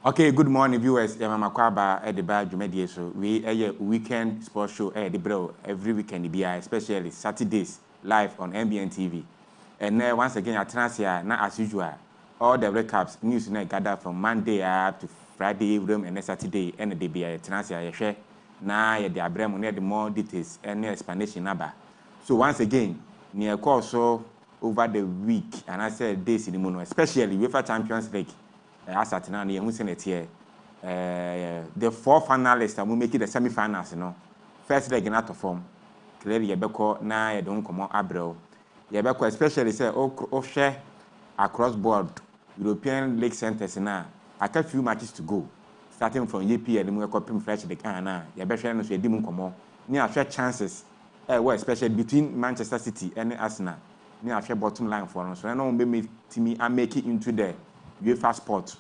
Okay, good morning, viewers. I'm Makwaba at the Bar Jumedia. So we a weekend sports show at the Bro every weekend, especially Saturdays live on MBN TV. And once again, at Transia, not as usual, all the recaps news gather from Monday up to Friday room and Saturday and the BI Transia share. Now the Abraham the more details and explanation number. So once again, near course so over the week, and I said days in the moon, especially UEFA Champions League. As at now, the 4 finalists will make it the semi-finals. First leg in out of form. Clearly, Yabeko now you don't come on Abril. Yabeko especially say share across board European league centers now. I got few matches to go. Starting from EPL, and we got fresh the can now. Yabeko no say dimun come on. Near share chances. Especially between Manchester City and Arsenal. Near share bottom line for us. So I know me I make it into the UEFA Sport.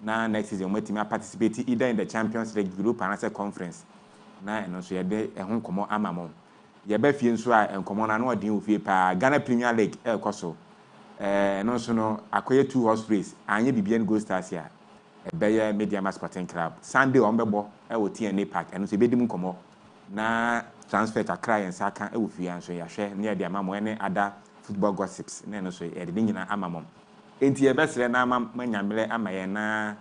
Now next season, we team participate either in the Champions League, Europe, and as conference. Now and also you be a home come on amamo. You be feeling so and come on and what do you Ghana Premier League koso. And also no acquire 2 horse race and you be bien go stars here. A Bayer Media Sporting Club. Sunday on Bebo, will TNA Park and also be dim come on. Now transfer to Accra and Saka will fee and so you share near the amamo any other football gossips. And also a ding in amamo. Enti ye besere na manyamle amaye na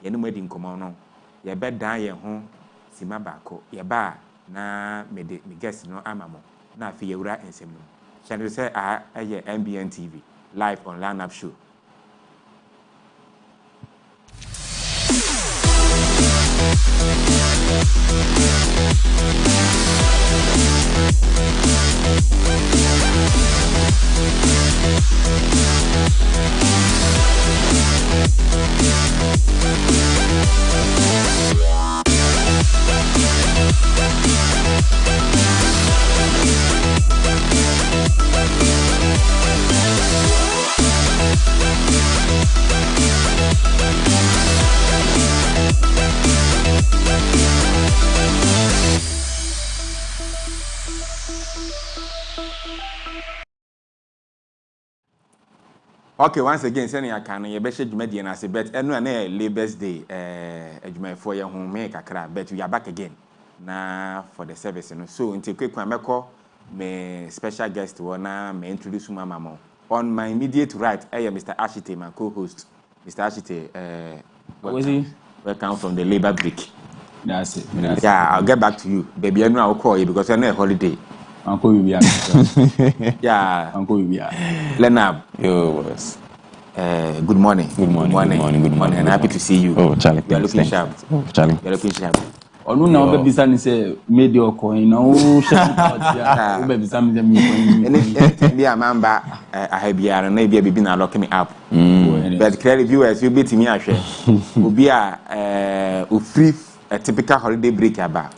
ye no madi nkomo no ye beda ye ho sima baako ye ba na me guest no amamo na afi ye wura ensem no channel say aye MBN TV live on lineup show. Okay, once again, sending a can, you bet you made and I say, bet and Labour's Day, a for your home make a crab, bet we are back again now for the service. And so, until quick, I may special guest one may introduce my mama. On my immediate right, I am Mr. Ashite, my co-host. Mr. Ashite, welcome from the Labour break. That's it. Yeah, I'll get back to you. Baby, I know I'll call you because I know a holiday. Uncle Vivia. Yeah, Uncle Vivia. Lenab. Yo, boss. Good morning. Good morning. And happy to see you. Oh, Charlie. You're looking sharp. Oh, Charlie. You're looking sharp. Oh, no, baby, son is a mediocre. No, shut baby, son, anything be a member, I have been and maybe a baby now locking me up. But clearly, viewers, you beat me, I share. Will be a free a typical holiday break about.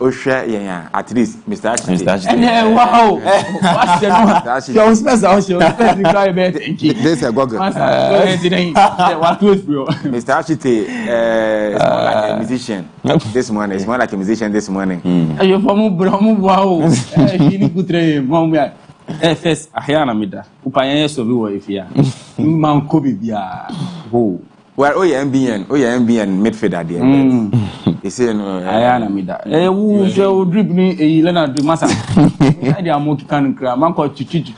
Oh, share, yeah, at least, Mr. Ashton. And wow, what's your special? There's a goggle. Mr. Ashton is more like a musician this morning. It's more like a musician this morning. Are you from Bromo? Wow, first, Ayana Mida, Upaya Sobu, if you are Mount Kobe. Well, oh, yeah, MBN midfielder, dear. He said, no, Ayana Mida. Who shall drip me a Leonard Massa? I am more can cry. Manco Chichi,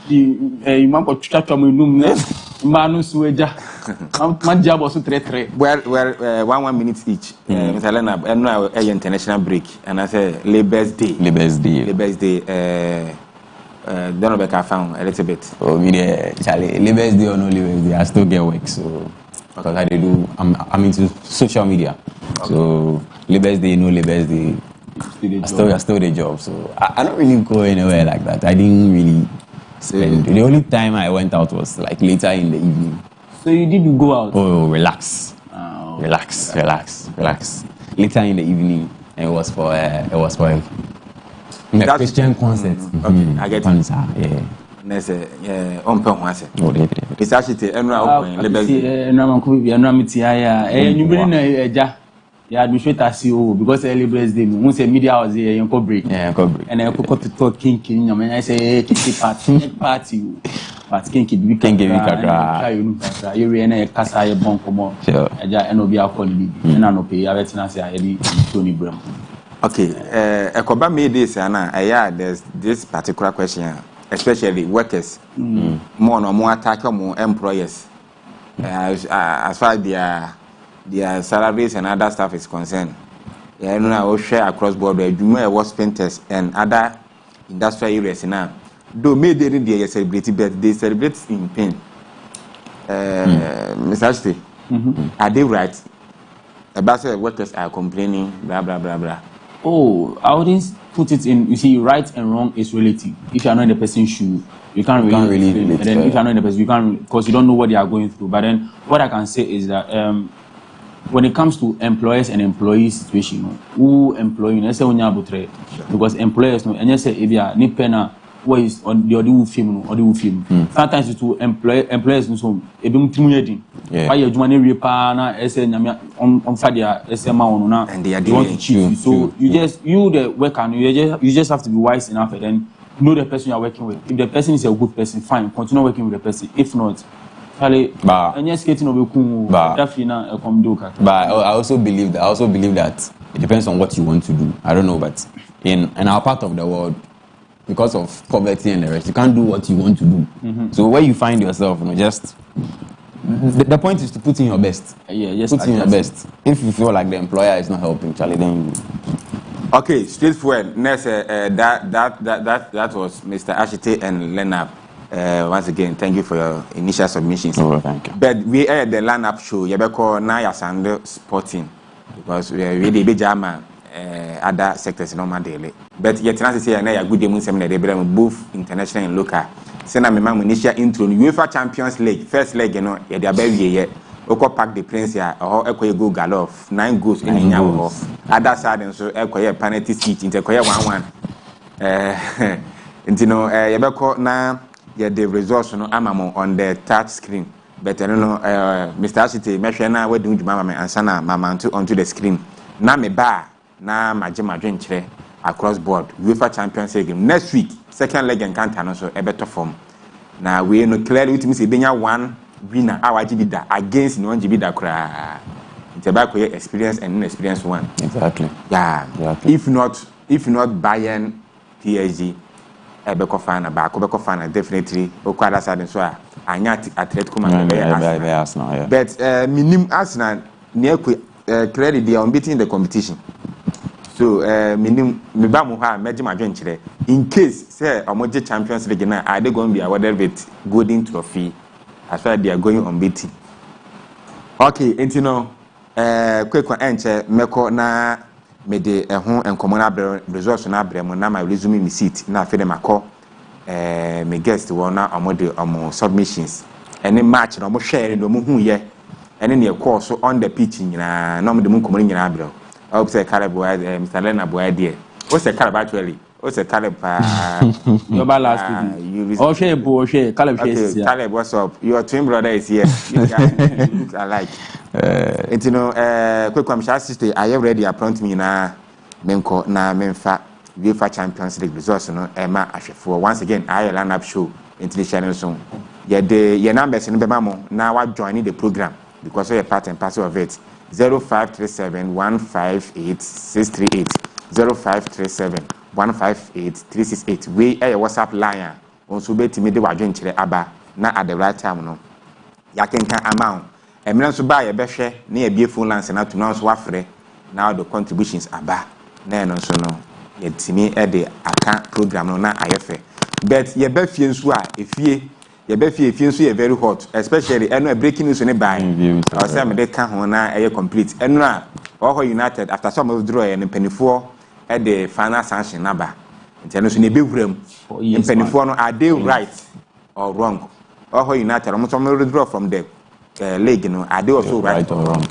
a Manco Chachamu, Manu Sueja. My job was to trade. Well, 1 minute each. Mr. Leonard, and now a international break. And I say, Labour's Day. Don't know if I found a little bit. Oh, me, Charlie, Labour's Day or no Labour's Day, I still get work, so. Because I do, I'm into social media. Okay. So Labour's Day, no Labour's Day, Still the job. So I don't really go anywhere like that. I didn't really spend. The only time I went out was like later in the evening. So you didn't go out? Oh, relax. Relax. Later in the evening, it was for a Christian concert. Okay, I get it. Yeah. Nese on pen ho ase. Oh, they. It's actually enra open Liberty. No man could be no meeting ya. You bring eja. Yeah, administrator CEO because Libres Day. We say media house here you go break. Yeah, go break. And I go to talk king. I say party. But king we can give you kakra. You re na kasa ye bon komo. Eja eno bi akọ ni bi. Na no pay ya betina say I dey Tony Bram. Okay, Ekoba made this and there's this particular question, especially workers, more or more attack more employers, as far as their salaries and other stuff is concerned. Yeah, you know, I will share across board where Juma was painters and other industrial areas now. Though made they celebrate, but they celebrate in pain. Mr. Ashton, are they right? About workers are complaining, blah blah blah blah. Oh, I wouldn't put it in. You see, right and wrong is relative. If you are not in the person's shoe, you can't really relate. And then if you are not in the person, you can't, because you don't know what they are going through. But then what I can say is that when it comes to employers and employees situation, who employee, let's say when you are butre, because employers know, and you say if you are ni pena, what is on the audio film or the film. Sometimes it's to employers so e be mutimu why you adwuma repa na ese nyame on fadia ese ma wono na and they are want to cheat you. So you the worker you just have to be wise enough and then know the person you are working with. If the person is a good person, fine, continue working with the person. If not, and yes, getting over but I also believe that it depends on what you want to do. I don't know, but in our part of the world, because of poverty and the rest, you can't do what you want to do. So where you find yourself, just the point is to put in your best. Put in your best. If you feel like the employer is not helping, Charlie, then. Okay, straightforward. Next, that was Mr. Ashite and Lenap. Once again, thank you for your initial submissions. Oh, thank you. But we are the lineup show. You better call Naya Sando Sporting because we are really big jama. Other sectors normal daily. But yet, as I say, I good demon seminar. They both international and local. Send a memang initial intro. UEFA Champions League first leg, you know, they are very yet. Oko Park the Prince here, or Eko go Galof 9 goals in Inyawo. Other side and so Eko penalty seat into Eko 1-1. And you know, Yabeko now the results no amamo on the touch screen. But I don't know, Mr. Ashite, Meshana, what do you mama and Sana mama onto the screen? Na me ba. Na majema dwenkyere across board UEFA Champions League next week second leg encounter no so e better form na we no clearly with me say benya one winner our GBda against no GBda kra intebako experience and inexperience one exactly if not Bayern PSG e be ko fan ba ko be ko fan definitely o kwa that side so anya Atletico Madrid Arsenal but minim Arsenal near clearly they are unbeaten in the competition. So, me ba mo ha meje madwenkyere in case say omoje Champions League na are they going to be awarded with golden trophy as far as they are going unbeaten. Okay, entino kwekwa enche meko na me de ho enkomo na results na bremo na my resume me seat na afede mako me guest wo na omode omo submissions any match na omo share no mo hu ye ene ne course on the pitch nyina na omo de mo enkomo nyina bremo. I hope say Caleb Mr. Leonard boy there. What's the Caleb actually? What's the Caleb? Your last week. Oh, Caleb. Okay, Caleb, what's up? Your twin brother is here. You guys look alike. And you know, quick one, sister. I have ready appoint me na menko na menfa UEFA Champions League results. No, Emma Ashefo. Once again, I line up show into the channel soon. Yeah, your numbers in the memo now. I'm joining the program because you're part and parcel of it. 0537 158 638 0537 158 368 we WhatsApp line on so betimi de wadwenkyere aba na at the right time no yakenka amount emira so ba ye behwe na ye bie phone lines na to now so wafre now the contributions aba na no so no yetimi e de aka program no na ayefe but ye ba fie nso a efie ye be fie nso ye very hot especially eno breaking news ne buy or say me dey ka ho na e complete eno a Oho United after some withdraw and penifo at the final sanction number. International ne be wurem. Mpenifo no are they right or wrong? Or United almost withdraw from the league, you know, are they also right or wrong?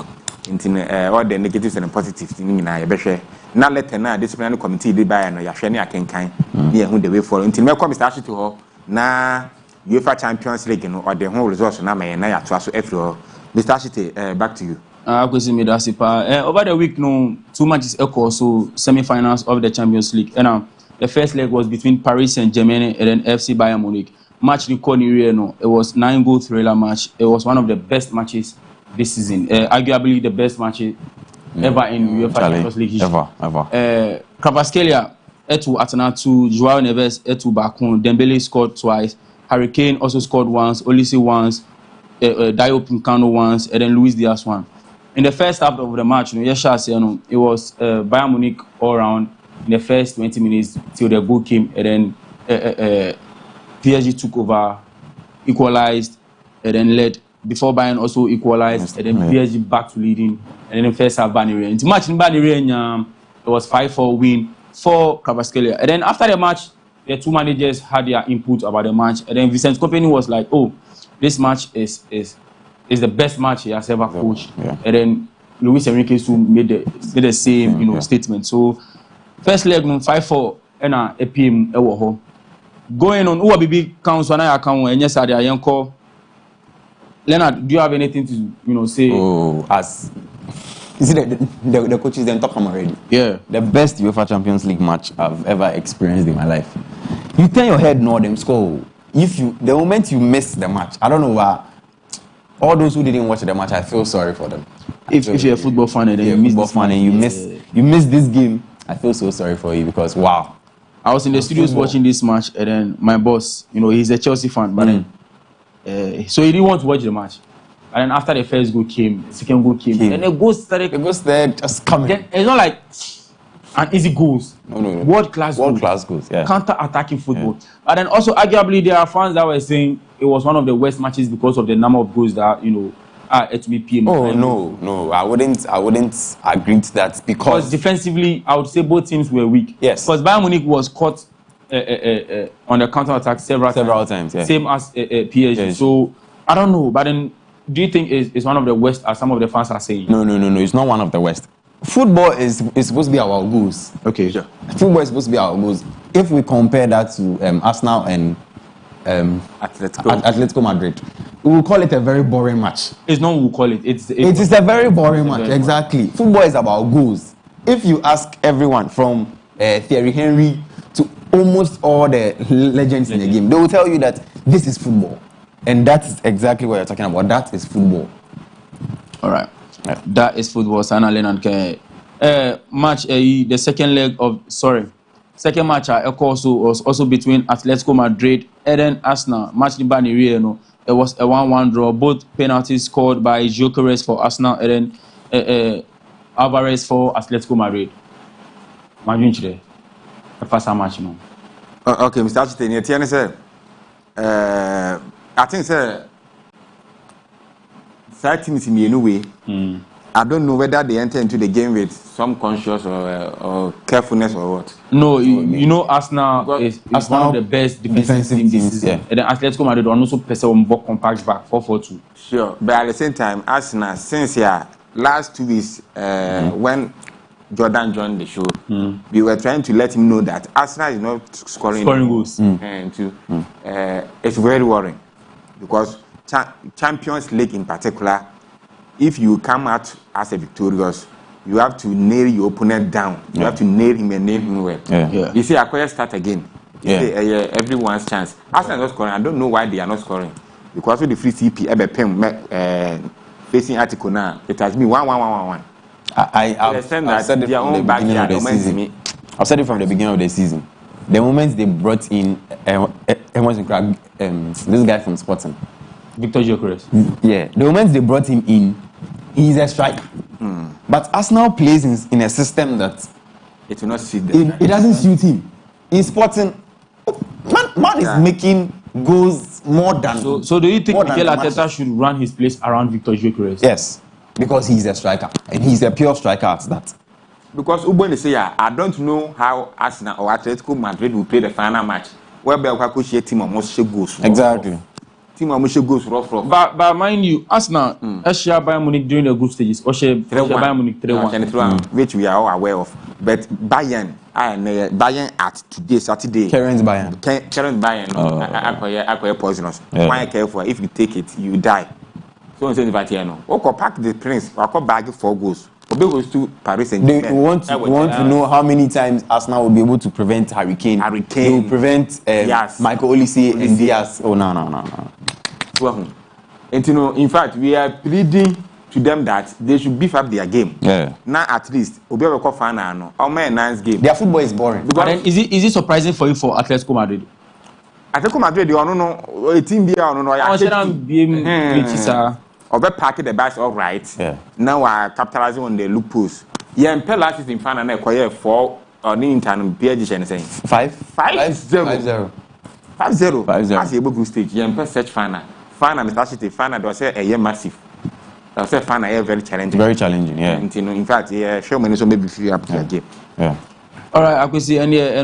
All the negatives and positives in me behwe na letter na disciplinary committee dey by no yahwe ne akenkan ne ehun the way for until me come start to ho na UEFA Champions League no or the whole results na me na yato aso afro Mr. Ashite, back to you. Kwesi Medasipa. Over the week, no, 2 matches echo, so semi-finals of the Champions League. And the first leg was between Paris Saint-Germain and then FC Bayern Munich. Match record no, it was 9-goal thriller match. It was one of the best matches this season. Arguably the best match ever in UEFA Champions League history. Ever. Kvaratskhelia, Etu Atana 2, Joao Neves, Etu Bakun, Dembele scored twice, Harry Kane also scored once, Olise once, Dio Pincano once, and then Luis Diaz one. In the first half of the match, it was Bayern Munich all around in the first 20 minutes till the goal came, and then PSG took over, equalized, and then led. Before Bayern also equalized, and then PSG back to leading, and then the first half Bayern. In the match in Bayern, it was 5-4 win for Kvaratskhelia. And then after the match, the two managers had their input about the match, and then Vincent Kompany was like, "Oh, this match is the best match he has ever coached." Yeah. And then Luis Enrique made the same statement. So first leg 5-4 and a PM ewo. Going on who BB counts when I account and yes I yanko. Leonard, do you have anything to say? Oh, as you see the coaches then top them already. Yeah. The best UEFA Champions League match I've ever experienced in my life. You turn your head, no, them score. The moment you miss the match, I don't know why. All those who didn't watch the match, I feel sorry for them. If you're a football fan and you miss this game, I feel so sorry for you because wow. I was in the studios watching this match, and then my boss, he's a Chelsea fan, but then so he didn't want to watch the match. And then after the first goal came, the second goal came. Then the goal started. The goal started just coming. Then it's not like an easy goals. No. World class goals. Yeah. Counter-attacking football. Yeah. And then also, arguably, there are fans that were saying it was one of the worst matches because of the number of goals that are at PM. Oh no, I wouldn't agree to that because defensively, I would say both teams were weak. Yes. Because Bayern Munich was caught on the counter-attack several times. Yeah. Same as PSG. Yes. So I don't know, but then do you think it's one of the worst, as some of the fans are saying? No. It's not one of the worst. Football is supposed to be our goals. Okay, sure. Football is supposed to be our goals. If we compare that to Arsenal and Atletico Madrid, we will call it a very boring match. It's not we call it. It is a very boring match. Exactly. Football is about goals. If you ask everyone from Thierry Henry to almost all the legends in the game, they will tell you that this is football. And that is exactly what you're talking about. That is football. All right. Yeah. That is football. Sana Leonard match the second match was also between Atletico Madrid and then Arsenal. Match in Bani it was a 1-1 draw. Both penalties scored by Gyökeres for Arsenal and then Alvarez for Atletico Madrid. Imagine the first match. Okay, Mr. Achite, I think certain teams in a way. I don't know whether they enter into the game with some conscious or carefulness or what. No, Arsenal is one of the best defensive teams this season. Yeah. And then Atletico Madrid also perform more compact back 4-4-2. Sure, but at the same time, Arsenal since last 2 weeks when Jordan joined the show, we were trying to let him know that Arsenal is not scoring goals. And it's very worrying because Champions League in particular, if you come out as a victorious, you have to nail your opponent down. You have to nail him and nail him well. Yeah. You see, Akoya start again. Everyone's chance. Arsenal not scoring. I don't know why they are not scoring. Because of the free CP, facing Atletico now, it has been 1-1-1-1-1. I've said it from the beginning of the season. The moment they brought in this guy from Sporting, Victor Gyökeres. Yeah, the moment they brought him in, he's a striker. But Arsenal plays in a system that it will not suit them. It doesn't suit him. In Sporting, man is making goals more than. So do you think Mikel Arteta should run his place around Victor Gyökeres? Yes, because he's a striker and he's a pure striker at that. Because Ubon say, I don't know how Arsenal or Atletico Madrid will play the final match. Where Belka share team almost goes. Exactly. Team almost goes rough. But mind you, Arsenal, share Bayern Munich during the group stages, or share Bayern Munich 3-1. Which we are all aware of. But Bayern at today, Saturday. Karen's Bayern. Bayern, I poisonous. Why careful? If you take it, you die. So I'm saying, Oko pack the Prince, Oko bag 4 goals. Obe goes to Paris Saint-Germain. They want to know how many times Arsenal will be able to prevent Harry Kane. They will prevent Michael Olise and Diaz. Oh, no. So, and in fact, we are pleading to them that they should beef up their game. Yeah. Now at least, Obe will fan or my nice game. Their football is boring. But then, is it surprising for you for Atletico Madrid? Atletico Madrid, you don't know a team here. Obe park the bus all right. Yeah. Now we're capitalizing on the loopholes. Yeah, and last is in final and acquire 4 or the intern PG and saying 5-0. 5-0. That's a good stage. Yeah, and search final. Final, Mr. City, final, was a year massive. I was a final, very challenging. Very challenging, yeah. And, in fact, yeah, show me so maybe free up to the game. Yeah. All right, I could see any the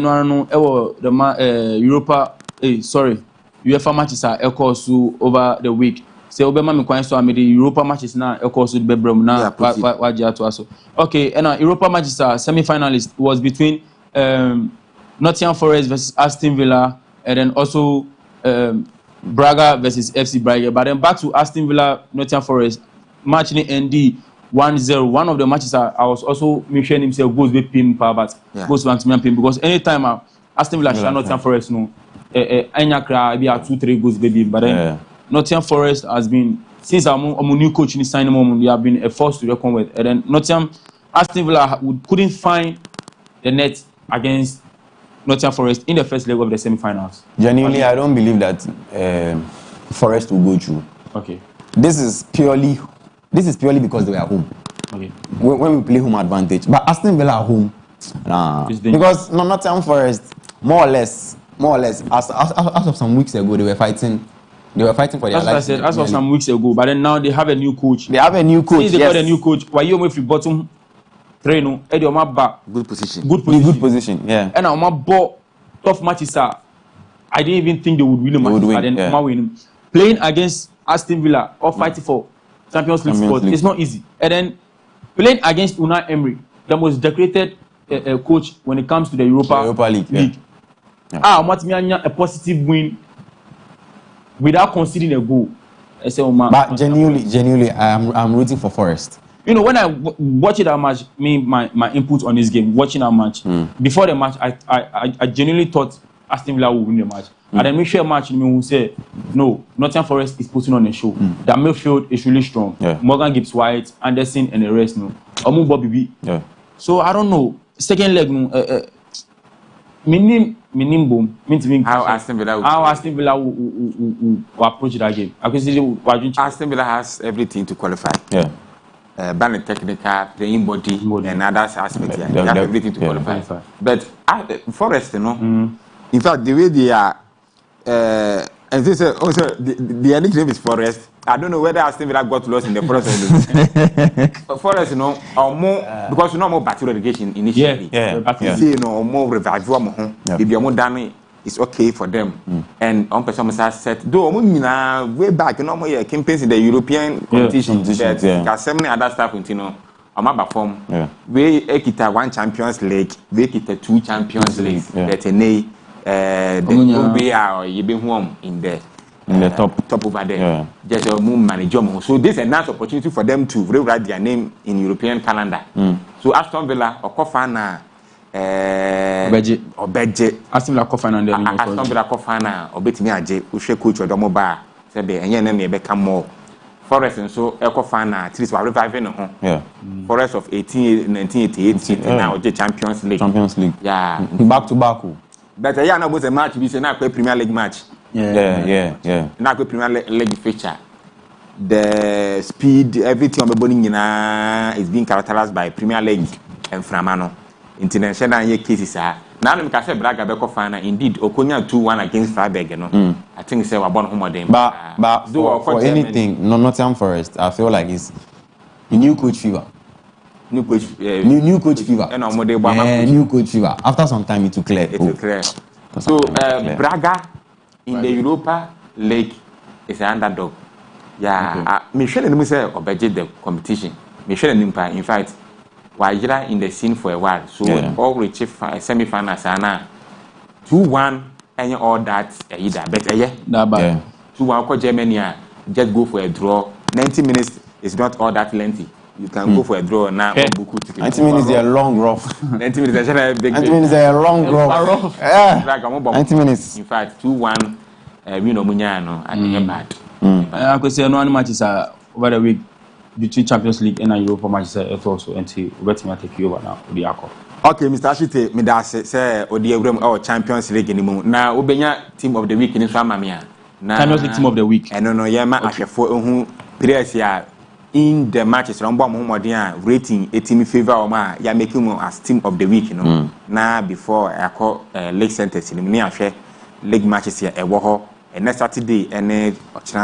Europa. UEFA matches are over the week. Say Obama me kwan so amede Europa matches na ekoso de bebrem na waje to aso. Okay, and Europa matches are semi-finalist was between Nottingham Forest versus Aston Villa, and then also Braga versus FC Braga. But then back to Aston Villa Nottingham Forest match in ND 1-0. One of the matches I was also mentioning himself goes with pin power, but goes to me pin because anytime Aston Villa shall Nottingham Forest no anya kra be 2-3 goals baby, but then Nottingham Forest has been, since our new coach in the signing moment, we have been a force to reckon with. And then Aston Villa couldn't find the net against Nottingham Forest in the first leg of the semi-finals. Genuinely, I don't believe that Forest will go through. Okay. This is purely because they were at home. Okay. When we play home advantage, but Aston Villa at home, because Nottingham Forest, more or less, as of some weeks ago, they were fighting. They were fighting for their lives. That's what I said. As of some weeks ago, but then now they have a new coach. Since they got a new coach, why you with bottom three no? Eddie on my back. Good position. Good position. Yeah. And on my ball, tough matches are. I didn't even think they would win a match, but then win. Playing against Aston Villa or fighting for Champions League spot, it's not easy. And then playing against Unai Emery, the most decorated coach when it comes to the Europa League. Yeah. A positive win without conceding a goal. But genuinely, I'm rooting for Forest. You know, when I watch that match, my input on this game, watching that match, before the match, I genuinely thought Aston Villa would win the match. And then we share match, who say, no, Nottingham Forest is putting on a show. That midfield is really strong. Yeah. Morgan Gibbs-White, Anderson, and the rest, Omu Bobby B. Yeah. So I don't know. Second leg, how Aston Villa will approach that game. Aston Villa has everything to qualify. Yeah. Banner technical, playing body, and other aspects. They have everything to qualify. But Forest, in fact, the way they are, and this also the nickname is Forest. I don't know whether Aston Villa got lost in the process. Forest, or more because more battle relegation initially. Or more revival. If you're more damage, it's okay for them. And on person has said, though way back, more campaigns in the European competition. But so many other stuff, I'm about form. We ekita 1 Champions League, we ekita 2 Champions League. That the we are you be home in the top over there. Just a manager. So this is a nice opportunity for them to rewrite their name in European calendar. So Aston Villa or Kofana Obeje Aston Villa Kofana Aston Villa Kofana Obetimi Aje Ushe coach or Domoba said the enye me become more Forest and so Ekofana at least we reviving Forest of 1988 now the Champions League. Yeah. Back to back. But I know was a match we say now Premier League match. Yeah. Now Premier League feature. The speed, everything on the bowling is being characterized by Premier League and Framano. International cases are now we can say Braga Beko Fana indeed Okonya 2-1 against Freiburg. I think say we're born home them. But for anything, Nottingham Forest, I feel like it's a new coach fever. New coach. New coach fever. New coach fever. After some time, it will clear. It will clear. So Braga in the Europa League is an underdog. Yeah, Michelle and Musa obeyed the competition. Michelle and Nimpa, in fact, were in the scene for a while. So all reach semi-finals are 2-1 and all that either. But 2-1 for Germany, just go for a draw. 90 minutes is not all that lengthy. You can go for a draw now. 90 minutes is a long rough. 90 minutes is a big 90 minutes is a long rough. 90 minutes. In fact, 2-1 we know Munyano and bad. I could say no matches are over the week between Champions League and Europa matches also until Wetin take you over now. Okay, Mr. Ashite, me da say Odiewrem or Champions League anymore. Now Ubenya team of the week in Swamamia. Champions League team of the week. And no yema ahwefo who players here in the matches Rombo Momodia rating a team favor or ma ya make him as team of the week, you know. Now before I call Lake Center in ahwe league matches here e wo ho and next Saturday and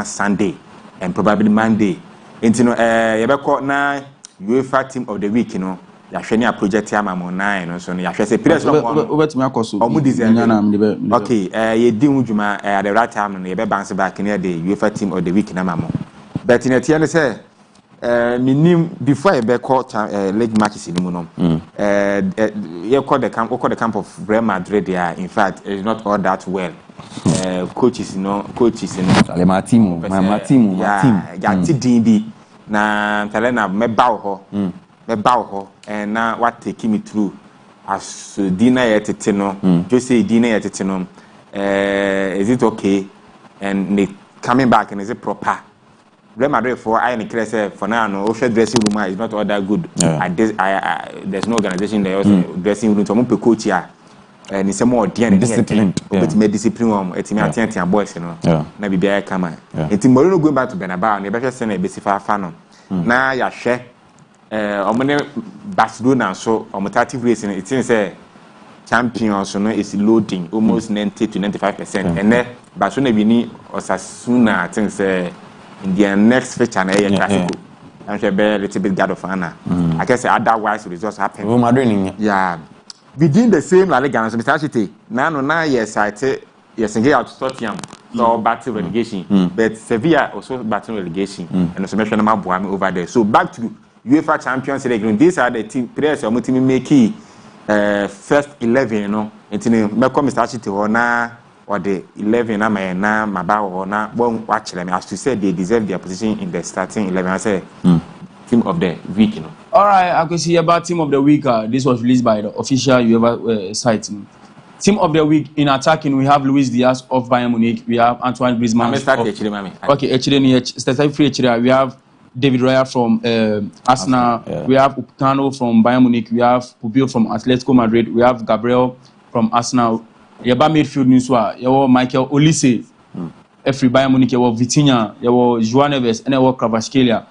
Sunday and probably Monday. Into no yebeko na UEFA team of the week, you know. Yahwe a project ya mamo na no so no yahwe say players no obetumi akoso omu design okay ye di udwuma at the right time no ye be bounce back near the UEFA team of the week na mamo but in the end say minim before ye be call league matches in mu no ye call the camp of Real Madrid there. In fact it's not all that well. Coaches my team ya team bi na talena me bawo ho and now what taking me through as dinner yet no Jose dinner yet no is it okay and they coming back and is it proper Real Madrid for I and say for now no dressing room is not all that good. There's no organization there also dressing room to coach here. And it's a more disciplined. But me discipline it's me attention boys, you know. Na bibia come. It's Moreno going back to Bernabeu and better send a besifa fan. Na ya share omone Barcelona so omotactive racing it seems say champions no is loading almost 90 to 95%. And then Barcelona be ni Osasuna I think say in their next feature na Clasico. I'm sure be a little bit God of honor. I guess otherwise results happen. Yeah. Within the same La Liga, so Mr. Ashite, now yes, I say yes, and get out to Tottenham, so battle relegation. But Sevilla also battle relegation, and also mention about Boami over there. So back to UEFA Champions League. These are the team players who are making first 11, you know. And to me, Mr. Ashite or the 11 na Mabao or na bon watch them. As to say, they deserve their position in the starting 11. I say team of the week, you know. All right, I can see about team of the week. This was released by the official UEFA site. Team of the week in attacking, we have Luis Diaz of Bayern Munich. We have Antoine Griezmann. We have David Raya from Arsenal. Yeah. We have Upamecano from Bayern Munich. We have Pubio from Atletico Madrid. We have Gabriel from Arsenal. Yaba midfield niswa. Yawo Michael Olise. Every Bayern Munich. Yawo Vitinha. Yawo João Neves. And yawo Kvaratskhelia.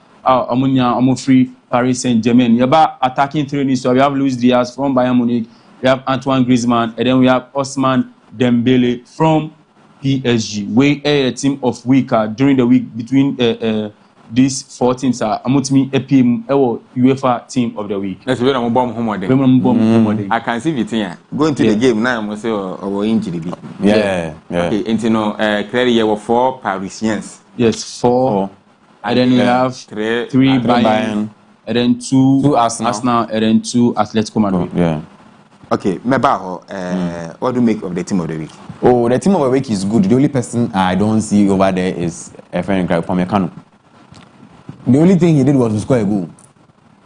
Free Paris Saint-Germain. Yaba attacking three. So we have Luis Diaz from Bayern Munich. We have Antoine Griezmann, and then we have Ousmane Dembele from PSG. We a team of week during the week between these 4 teams. Amutimi EPM UEFA team of the week. That's where I'm bomb home. I can see Vitinha going to the game now. I'm say or injury. Yeah. Okay, and you know, clearly there were 4 Parisians. Yes, 4. And then we have 3 Bayern, and then 2 Arsenal, and then 2 Atletico Madrid. Yeah. Okay, Mebaho, what do you make of the team of the week? Oh, the team of the week is good. The only person I don't see over there is a friend like Upamecano. The only thing he did was to score a goal.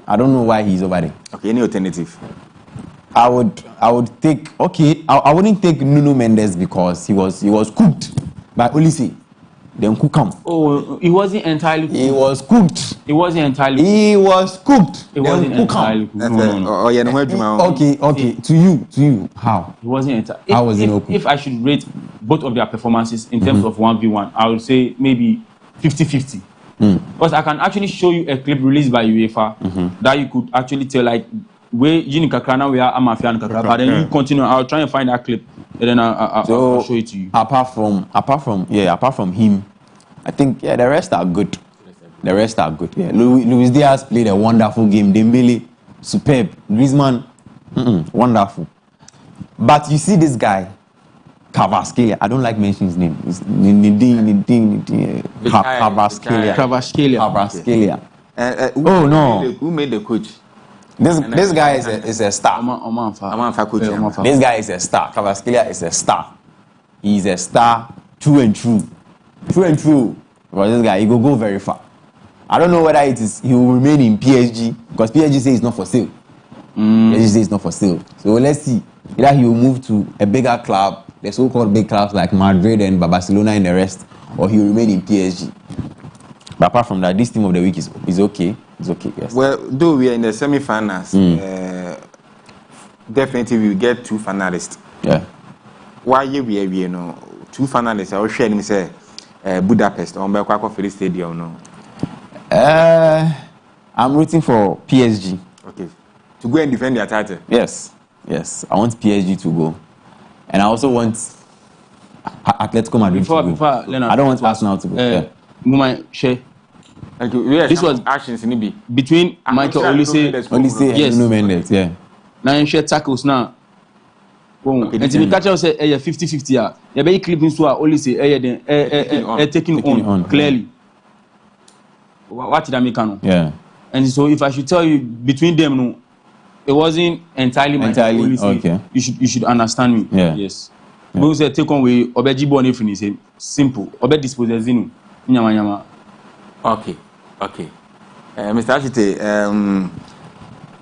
I don't know why he's over there. Okay, any alternative? I would take. Okay, I wouldn't take Nuno Mendes because he was cooked by Olise. Then Kukam. Oh, he wasn't entirely cooked. He was cooked. He wasn't entirely cooked. He was cooked. He wasn't entirely cooked. No. Okay. To you. How? He wasn't entirely. How was he not cooked? If I should rate both of their performances in terms of 1v1, I would say maybe 50-50. Because I can actually show you a clip released by UEFA that you could actually tell like where Jini Kakrana we are Amafian Kakra. But then you continue. I'll try and find that clip and then I'll show it to you. Apart from him, I think the rest are good. Yeah, Luis Diaz played a wonderful game. Dembele superb. Griezmann, wonderful. But you see this guy, Kvaratskhelia. I don't like mentioning his name. It's Kvaratskhelia. Who made the coach? This guy is a star. Coach. This guy is a star. Kvaratskhelia is a star. He's a star, true and true. True and true. But this guy, he will go very far. I don't know whether he will remain in PSG because PSG says it's not for sale. PSG says it's not for sale. So let's see. Either he will move to a bigger club, the so-called big clubs like Madrid and Barcelona and the rest, or he will remain in PSG. But apart from that, this team of the week is okay. It's okay, yes. Well, though we are in the semi-finals, definitely we will get 2 finalists. Yeah. Why we have, 2 finalists? I will share them say Budapest or Mbekwa Philly Stadium. No. I'm rooting for PSG. Okay. To go and defend their title. Yes. I want PSG to go, and I also want Atletico Madrid to go. I don't want Arsenal to go. This was actions in B between Michael Olise and Nuno Mendes. Yeah. Now you share tackles now. And to be catcher say 50-50. You be clipping so Olise taking on clearly. What did I make? Yeah. And so if I should tell you between them, no, it wasn't entirely okay. You should understand me. Yeah. Yes. We say take on we obejibo on if say simple. Obe dispose zinu. Nyama. Okay. Mr. Achite,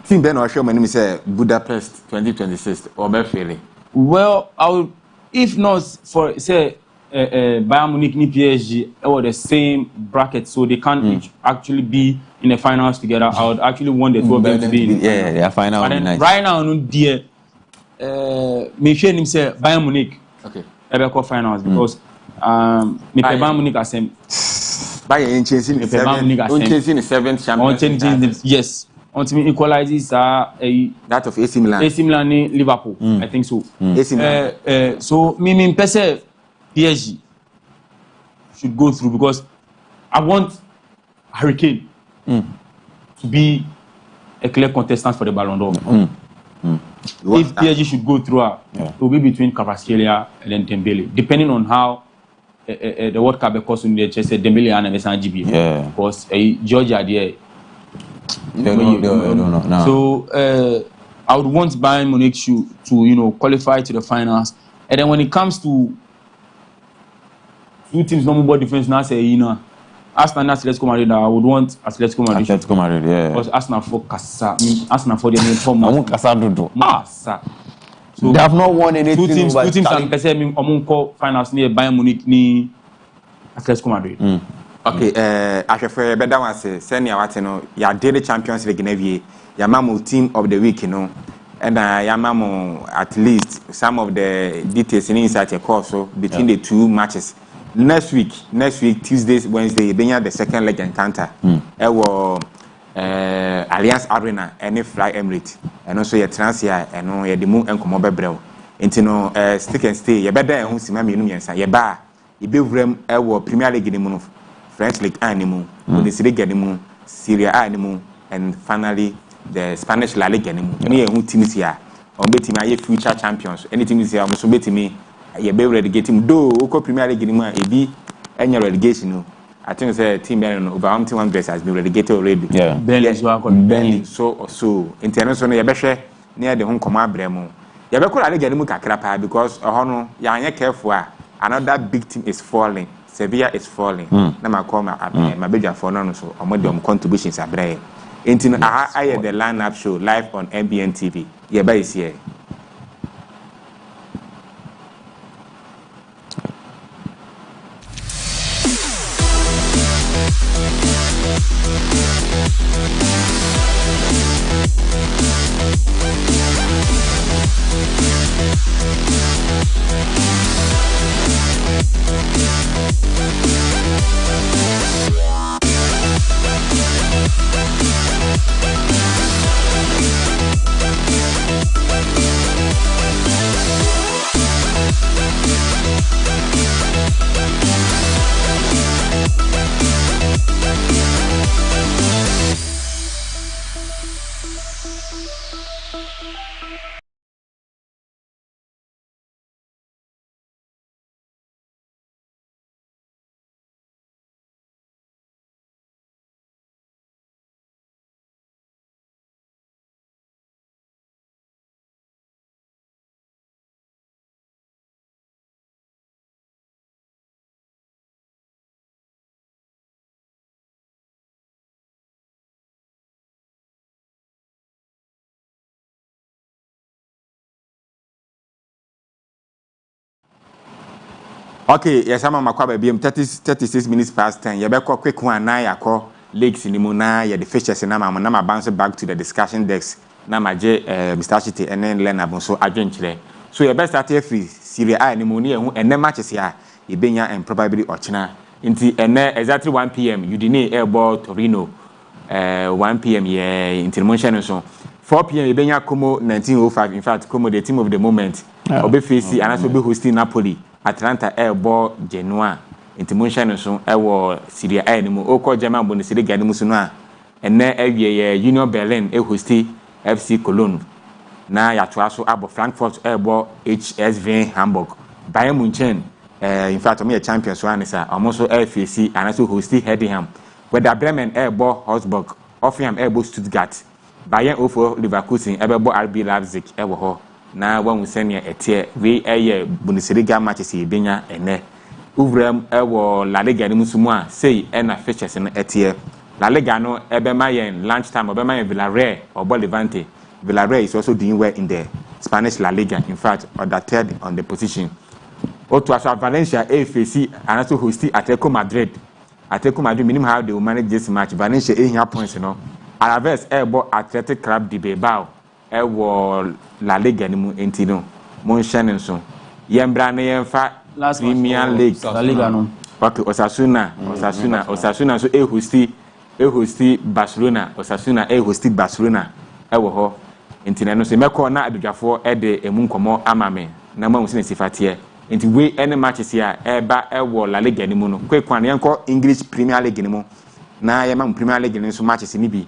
team Ben Osho my name is Budapest 2026 Obe Fele. Well, I would, if not for say Bayern Munich and PSG or the same bracket, so they can't actually be in the finals together. I would actually want the 2 of them to be in. Yeah, they are final. But then nice. right now, no dear, me share him say Bayern Munich. Okay. Ever finals because me Bayern Munich as him. Bayern chasing the 7th championship. Yes. Until me equalizes that of AC Milan. AC Milan, Liverpool. I think so. AC Milan. So me person PSG should go through because I want Hurricane to be a clear contestant for the Ballon d'Or. If PSG should go through, it will be between Kvaratskhelia and then Dembele, depending on how the World Cup because in the chess Dembele and GB. Yeah. Because Georgia there. No. So I would want Bayern Munich to qualify to the finals, and then when it comes to 2 teams, no more difference now. Say Arsenal and Atletico Madrid. I would want Atletico Madrid. Yeah. Because Arsenal for Casa. Arsenal for the name form. I want Casa Dodo. So they have not won anything. 2 teams and say me call finals near Bayern Munich ni Atletico Madrid. Okay, I prefer better one say senior what ya daily Champions League never ya mamu team of the week and ya mamu at least some of the details inside your course so between the 2 matches. Next week Tuesday, Wednesday then the second leg encounter. Allianz Arena and Fly Emirates and also your transfer and your demo and come over brel. Into stick and stay. You better who see my menus and your bar. You be room Premier League in the French League animal, Bundesliga animal, Serie A animal, and finally the Spanish La Liga animal. Me who teams here or betting my future champions. Anything is here, I'm so betting me. You be relegating. Though Premier League animal, it be any relegation. I think the team over 1 has been relegated already. Yeah, Burnley. So international, you better near the home command Bremo. You better call again Mukakrapa because you are careful. Another big team is falling. Sevilla is falling. Now I call my big for no so I'm contributions are brave. Into I the lineup show live on MBN TV. Yeah, by here. Okay, yes, I'm a quabba BM 36 minutes past 10. You better quick one now. I call legs in the Muna, the fishes and I'm bounce back to the discussion decks. Now, my Mr. Chiti and then Len Abonso adventure. So, your best at free Syria and pneumonia and then matches here, Ibenya and probably Ochina. Into and exactly 1 p.m. You didn't airball Torino, 1 p.m. Yeah, into motion and so 4 p.m. Ibenya Como 1905. In fact, Como the team of the moment, Obefisi and also be hosting Napoli. Atlanta airball Genoa into motion so Syria animal oko German Bundesliga animal so na ene Union Berlin hosti FC Cologne na ya to aso abo Frankfurt airball HSV Hamburg Bayern Munchen in fact me champions one is almost FAC and also hosti Heidenheim Werder Bremen airball Augsburg Hoffenheim airball Stuttgart Bayern ofo Leverkusen airball RB Leipzig ho na wan senia etie we Bundesliga matches Ibenya ene uvram La Liga ni musumu a sei na fixtures no etie La Liga no yen lunchtime yen Villarreal or Levante. Villarreal is also doing well in the Spanish La Liga, in fact or third on the position. Otuaso Valencia AFC and also hosti Atletico Madrid minimum how they will manage this match. Valencia here points no Alaves Athletic Club de Bilbao La Liga ni mu enti no mon hye nso yembra na yemfa Premier League La Liga no okay Osasuna so hosti Barcelona Osasuna hosti Barcelona ho enti na no se mekọ na abidwafo de emu nkomo amame na ma wusi sifate enti we any matches here eba La Liga ni mu no kwekwan yenko English Premier League ni mu na yema Premier League ni so matches ni bi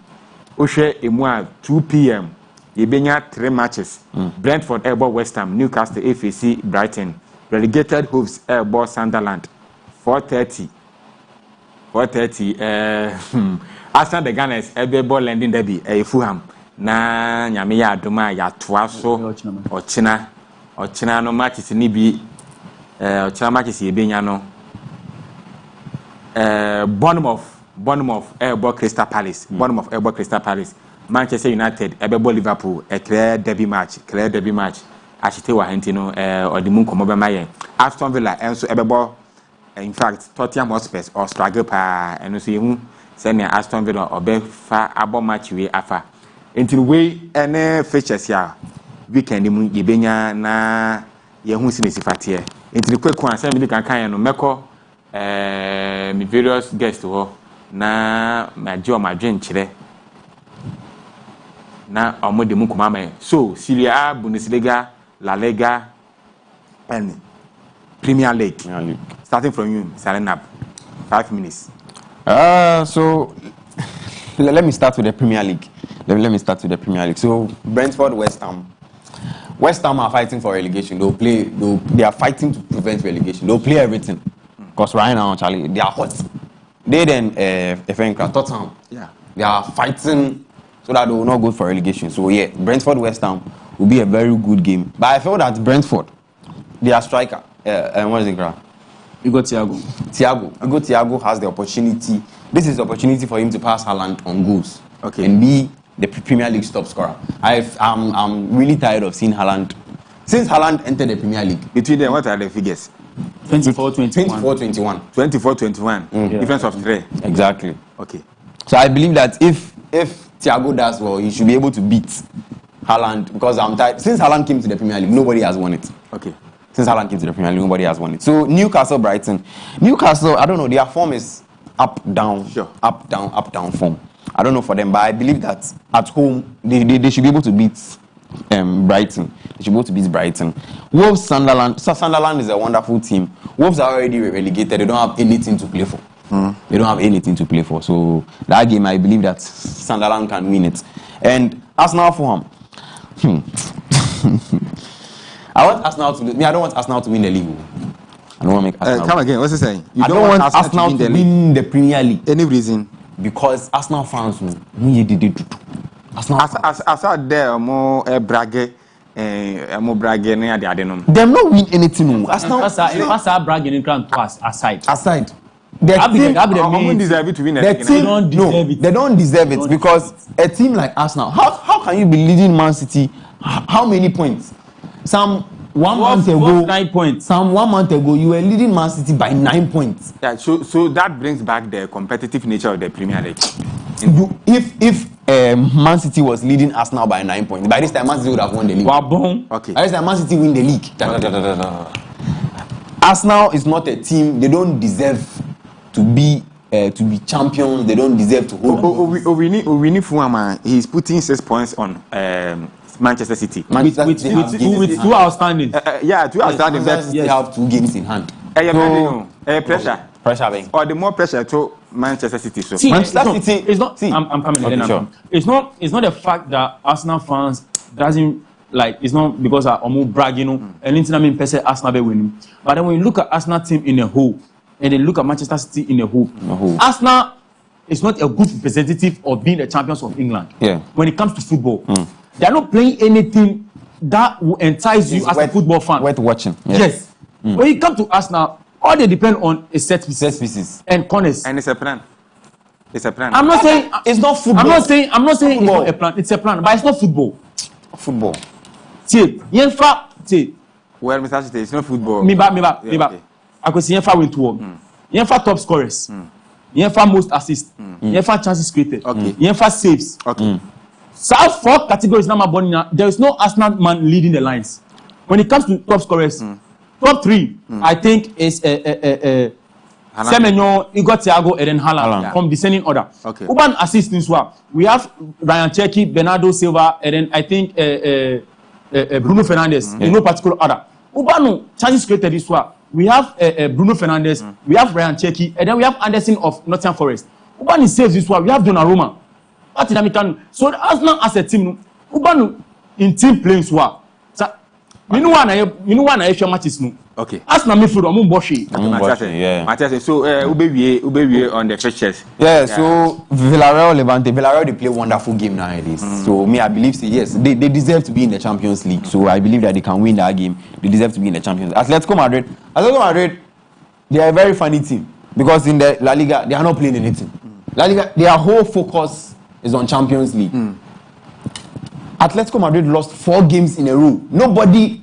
ohwe emu a 2 p.m. Ibenya 3 matches. Brentford airball West Ham, Newcastle FAC Brighton, relegated Hooves airball Sunderland. 4:30. Arsenal the Gunners airball London Derby Fulham. Na nyame ya adoma ya toa so ochina no matches ni bi ochina matches ibenya no Bournemouth airball Crystal Palace. Bournemouth airball Crystal Palace. Manchester United ebebo Liverpool clear derby match achite wa henti no odimu komo be maye Aston Villa enso ebebo in fact Tottenham Hotspur or struggle pa eno so yehu se ne Aston Villa obefa abo match we afa until we ene features ya weekend mu yebenya na yehu sinesifate until kweku ansa mi kan kan no meko mi various guests ho na majo madwen kire na omode mu komama so Serie A, Bundesliga, La Liga and Premier League. Starting from you, sign up 5 minutes. So let me start with the Premier League. Let me start with the Premier League. So Brentford, West Ham are fighting for relegation. They are fighting to prevent relegation. They'll play everything because right now, Charlie, they are hot. They then Tottenham, they are fighting so that they will not go for relegation. So yeah, Brentford West Ham will be a very good game. But I feel that Brentford, their striker, what is it called? Thiago has the opportunity. This is the opportunity for him to pass Haaland on goals. Okay. And be the Premier League top scorer. I'm really tired of seeing Haaland. Since Haaland entered the Premier League. Between them, what are the figures? 24-21. 24-21. Difference of 3. Exactly. Okay. So I believe that if Thiago does well, he should be able to beat Haaland because I'm tired. Since Haaland came to the Premier League, nobody has won it. Okay. Since Haaland came to the Premier League, nobody has won it. So Newcastle, Brighton. Newcastle, I don't know, their form is up, down, up, down form. I don't know for them, but I believe that at home, they should be able to beat Brighton. They should be able to beat Brighton. Wolves, Sunderland. So Sunderland is a wonderful team. Wolves are already relegated. They don't have anything to play for. They don't have anything to play for. So that game, I believe that Sunderland can win it. And Arsenal, Fulham. I want Arsenal to. I don't want Arsenal to win the league. I don't want to make Arsenal. Come again. What's he saying? I don't want Arsenal to win the Premier League. Any reason? Because Arsenal fans, Arsenal there more bragge. Mo bragge ne ade ade no. Them not win anything. Arsenal bragge ne can pass aside. They don't deserve it to win it. They don't deserve it because a team like Arsenal, how can you be leading Man City? How many points? Some 1 month ago, 9 points. Sam, 1 month ago, you were leading Man City by 9 points. Yeah, so that brings back the competitive nature of the Premier League. If Man City was leading Arsenal by 9 points, by this time Man City would have won the league. Okay. By this time Man City win the league. Arsenal is not a team. They don't deserve to be champions. They don't deserve to hold. Owini Fuama, he's putting 6 points on Manchester City. With 2 outstanding. Yeah, 2 outstanding. They have 2 games in hand. Pressure. Pressure being. Or the more pressure to Manchester City. So See, Manchester City. It's not. See, I'm coming. Okay, sure. It's not the fact that Arsenal fans doesn't like. It's not because I'm bragging, and anything I mean, per se, Arsenal be winning. But then when you look at Arsenal team in a whole, and then look at Manchester City in a whole, Arsenal is not a good representative of being the champions of England. Yeah. When it comes to football, they are not playing anything that will entice you as a football fan. Worth watching. Yes. When you come to Arsenal, all they depend on is set pieces and corners. and it's a plan. It's a plan. I'm not saying It's not football. I'm not saying it's not a plan. It's a plan, but it's not football. Football. See, Yenfa, see, Well, Mr. Chite, it's not football. me back. okay. I could see Yenfa win 2. Yenfa top scorers. Yenfa most assists. Yenfa chances created. Okay. Yenfa saves. Okay. So 4 categories now, there is no Arsenal man leading the lines. When it comes to top scorers, top 3, I think is Semenyo, Igor Thiago, and then Haaland from descending order. Okay. Uban assists as well. We have Ryan Cherki, Bernardo Silva, and then I think Bruno Fernandes in no particular order. Ubanu chances created this one. We have Bruno Fernandes, we have Ryan Cherki, and then we have Anderson of Nottingham Forest. Ubanu saves this one. We have Donnarumma. So Arsenal as a team, Ubanu in team playing swap. You know one I matches no. Okay. Arsenal midfield on Mboshi. Matthias, so Ubewie on the fixtures. Yeah, so Villarreal they play wonderful game nowadays. So me, I believe yes, they deserve to be in the Champions League. So I believe that they can win that game. They deserve to be in the Champions League. Atletico Madrid, they are a very funny team because in the La Liga they are not playing anything. La Liga, their whole focus is on Champions League. Atletico Madrid lost 4 games in a row. Nobody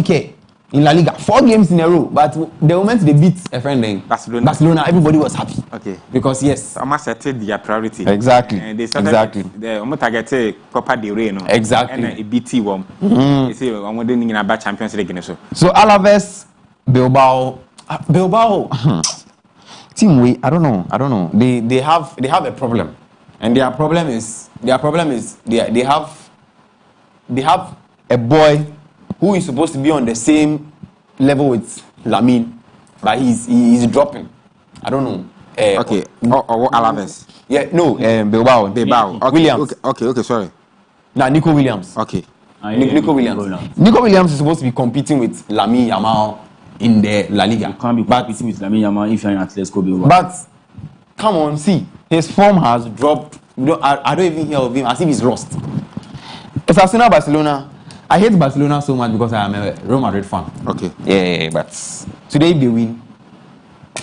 care in La Liga. 4 games in a row. But the moment they beat a friend in Barcelona, everybody was happy. Okay. Because yes. Almost settled their priority. Exactly. And they started the target Copa del Rey, no? Exactly. And a BT one. You see, I'm wondering about Champions League. So Alaves, Bilbao. Team we I don't know. They have a problem. And their problem is they have a boy who is supposed to be on the same level with Lamine, but he's dropping. I don't know. Okay. Or Alaves. Yeah, no, Bilbao. Okay. Williams. Okay, sorry. Nico Williams. Okay. Nico Williams. Nico Williams is supposed to be competing with Lamine Yamal in the La Liga. You can't be competing with Lamine Yamal if you're in Atletico Bilbao. But come on, see, his form has dropped. I don't even hear of him as if he's lost. Osasuna Barcelona. I hate Barcelona so much because I am a Real Madrid fan. Okay. Yeah, but today if they win,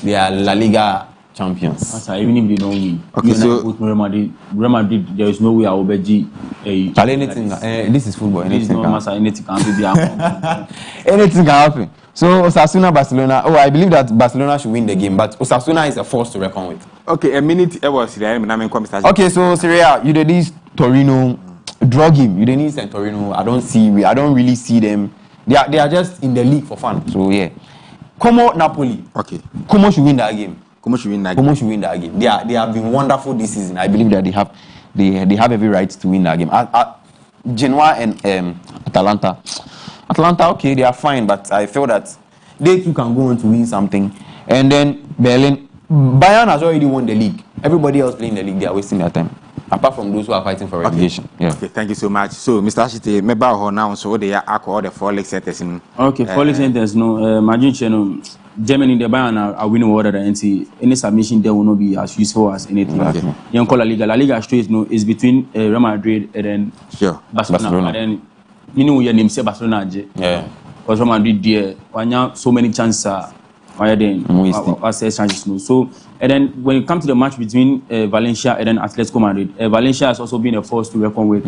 they are La Liga champions. Even if they don't win, okay, so Real Madrid, there is no way I will bet anything. This is football. Anything can happen. Anything can happen. So Osasuna Barcelona. Oh, I believe that Barcelona should win the game, but Osasuna is a force to reckon with. Okay, a minute. Okay, so Serie A, you did this Torino. Drug him. You didn't need Torino. I don't really see them. They are just in the league for fun. So yeah. Como Napoli. Okay. Como should win that game. Como should win that game. They have been wonderful this season. I believe that they have every right to win that game. Genoa and Atalanta. Atalanta, okay, they are fine, but I feel that they too can go on to win something. And then Berlin. Bayern has already won the league. Everybody else playing the league, they are wasting their time. Apart from those who are fighting for relegation. Okay. Yeah. Okay, thank you so much. So, Mr. Ashite, maybe now, so they are all the 4 league centers in. Okay, 4 league centers, no. Imagine, Germany, the Bayern are winning water, and any submission there will not be as useful as anything. Okay. You call La Liga. La Liga straight, no, is between Real Madrid and then Barcelona. And then, you know, your name say Barcelona. Yeah. Because Real Madrid, there, so many chances. So, and then when it comes to the match between Valencia and then Atletico Madrid, Valencia has also been a force to reckon with.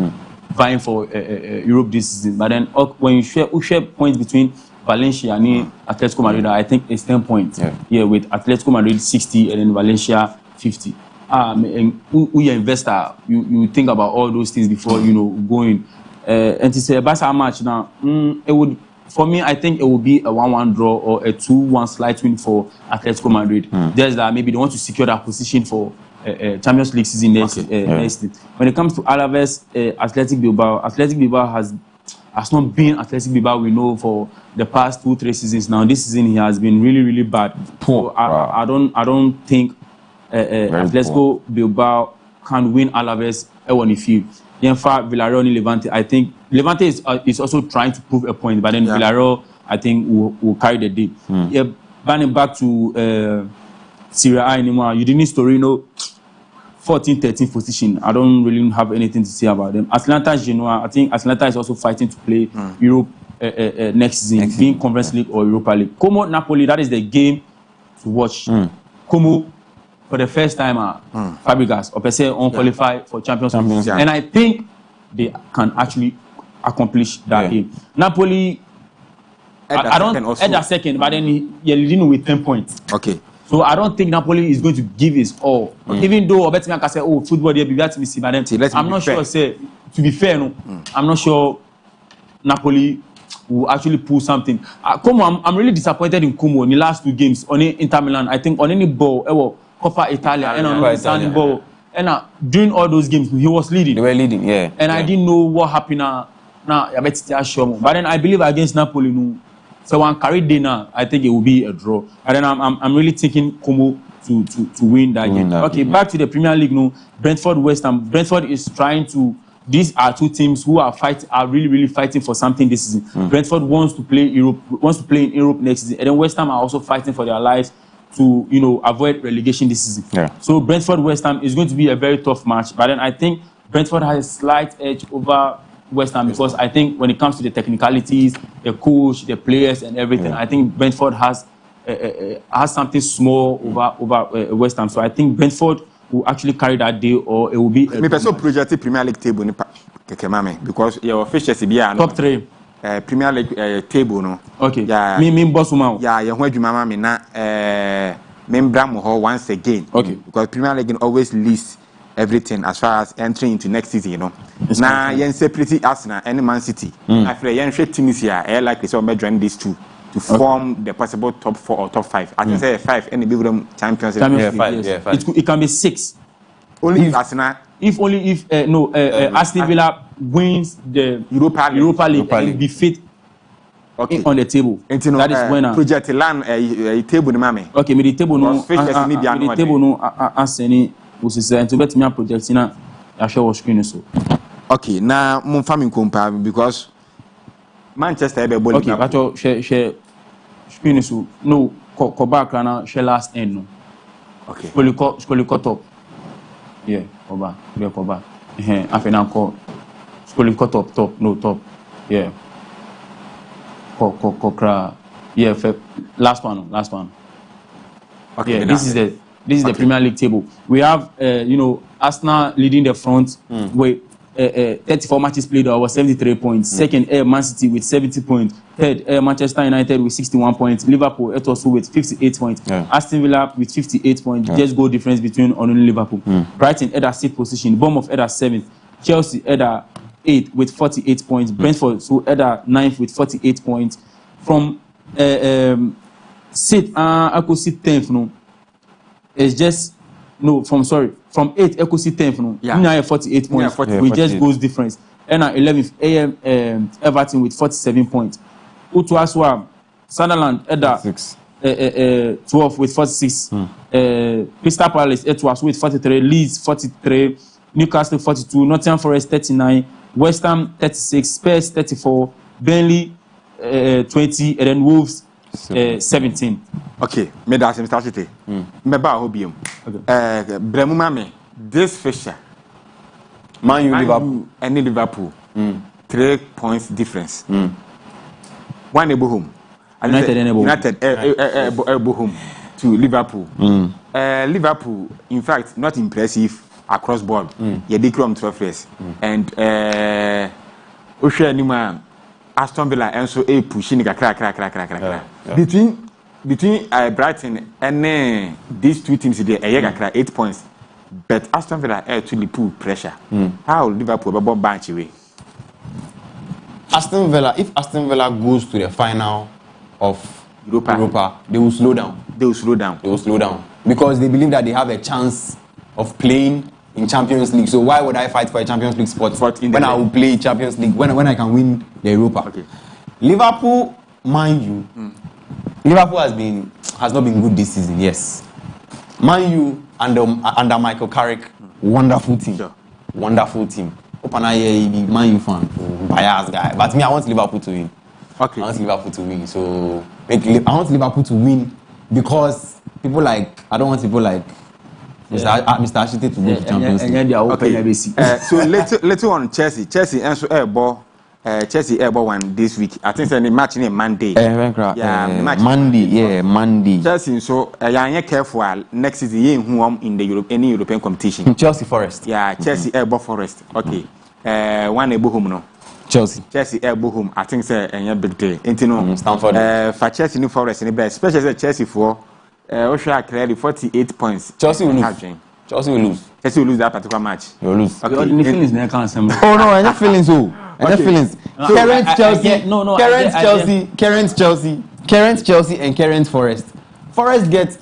vying for Europe this season. But then when you share points between Valencia and Atletico Madrid, I think it's 10 points. Yeah, with Atletico Madrid 60 and then Valencia 50. And who investor, you think about all those things before going. And to say a Barca match now, it would. For me, I think it will be a 1-1 draw or a 2-1 slight win for Atletico Madrid. There's that maybe they want to secure that position for Champions League season next season. When it comes to Alaves, Athletic Bilbao has not been Athletic Bilbao we know for the past 2-3 seasons now. This season he has been really, really bad. So I don't think Atletico Bilbao can win Alaves on the field. In fact, Villarreal and Levante, I think Levante is also trying to prove a point, but then Villarreal, I think, will carry the day. Yeah, banning back to Serie A anymore. Udinese Torino, 14-13 position. I don't really have anything to say about them. Atalanta Genoa, I think Atalanta is also fighting to play Europe next season, being Conference League or Europa League. Como Napoli, that is the game to watch. Como, for the first time, Fabregas or per se unqualified for Champions League. And I think they can actually accomplish that game. Napoli, I don't at that second, but then you're leading with 10 points. Okay. So I don't think Napoli is going to give his all. Even though Obetima can say, oh, football, they'll be that to see, but then I'm not sure, to be fair, no, I'm not sure Napoli will actually pull something. Como, I'm really disappointed in Como in the last 2 games on Inter Milan. I think on any ball, Coppa Italia, and on standing ball. And during all those games, he was leading. They were leading, yeah. And I didn't know what happened now. But then I believe against Napoli, no. So one carry day now, I think it will be a draw. And then I'm really thinking Como to win that game. Okay, back to the Premier League now. Brentford, West Ham. Brentford is trying to. These are 2 teams who are really, really fighting for something this season. Brentford wants to play in Europe next season, and then West Ham are also fighting for their lives to avoid relegation this season. So Brentford West Ham is going to be a very tough match, but then I think Brentford has a slight edge over West Ham because I think when it comes to the technicalities, the coach, the players, and everything, I think Brentford has something small over West Ham. So I think Brentford will actually carry that day, or it will be. Me person project Premier League table because your officials be top 3. Premier League table no. Okay. Yeah. Me boss woman. Yeah, you want mama me na membram once again. Okay. Because Premier League always lists everything as far as entering into next season, Now yen separate Arsenal and Man City. After yen teams here, like this or join these 2 to form the possible top 4 or top 5. I can say 5 and be them Champions League. 5. It can be 6. Only if Arsenal. If Aston Villa wins the Europa League and be fit on the table. That is when project land a table mame. Okay, me the table no. The table no. Aseni was saying to bet me project na. I show screen so. Okay, now mon family compare because Manchester be ball. Okay, but share screen so no ko back na share last end no. Okay. Skoliko top. Yeah, Koba. After now, schooling cut top, no top. Yeah. Kokra. Yeah, last one. Okay. Yeah, this is the Premier League table. We have Arsenal leading the front with 34 matches played over 73 points. Second, Man City with 70 points. Third, Manchester United with 61 points. Liverpool also with 58 points. Aston Villa with 58 points. Just goal difference between only Liverpool. Brighton at 6th position. Bournemouth at 7th. Chelsea at 8th with 48 points. Brentford so at 9th with 48 points. From I could see 10th. No, it's just. No, from 8th, Echo see 10th. No, yeah, 48 points. We just goals difference. And 11th, Everton with 47 points. Utuaswa, Sunderland at 12th with 46. Crystal Palace at 12th with 43. Leeds 43. Newcastle 42. Nottingham Forest 39. West Ham 36. Spurs 34. Burnley 20. And then Wolves 17. Okay, me that's Mr. City. Me ba hobium. Bremu mame this Fisher. Man U Liverpool and Liverpool. 3 points difference. One able home. United able home to Liverpool. Liverpool, in fact, not impressive across board. Yeah, they come 12 years. And Oceanima Aston Villa and so a pushing crack. Between Brighton and these two teams there, a 8 points. But Aston Villa actually put pressure. How Liverpool bomb bunch away? If Aston Villa goes to the final of Europa, they will slow down. They will slow down because they believe that they have a chance of playing in Champions League. So why would I fight for a Champions League spot when I will play Champions League when I can win the Europa? Okay. Liverpool, mind you, Liverpool has not been good this season. Yes, Man U under Michael Carrick, wonderful team. Sure. Wonderful team. Open eye, Man U fan, biased guy. But me, I want Liverpool to win. Okay. I want Liverpool to win. So I want Liverpool to win because people like I don't want people like Mr. Ashite to go to Champions League. Okay. So later on Chelsea and ball. Chelsea won this week. I think it's a match in Monday. Monday. Chelsea so you careful next season you who in the any European competition. Chelsea Forest. Yeah, Chelsea Forest. Okay. One home no. Chelsea home. I think say a big day. Intino Stamford. For Chelsea New Forest in the best, especially Chelsea for Osha clearly 48 points. Chelsea will lose. Chelsea will lose that particular match. You will lose. Okay. The feelings never can't assemble. Oh no, I'm not feeling so. Feelings. Current Chelsea and current Forest. Forest gets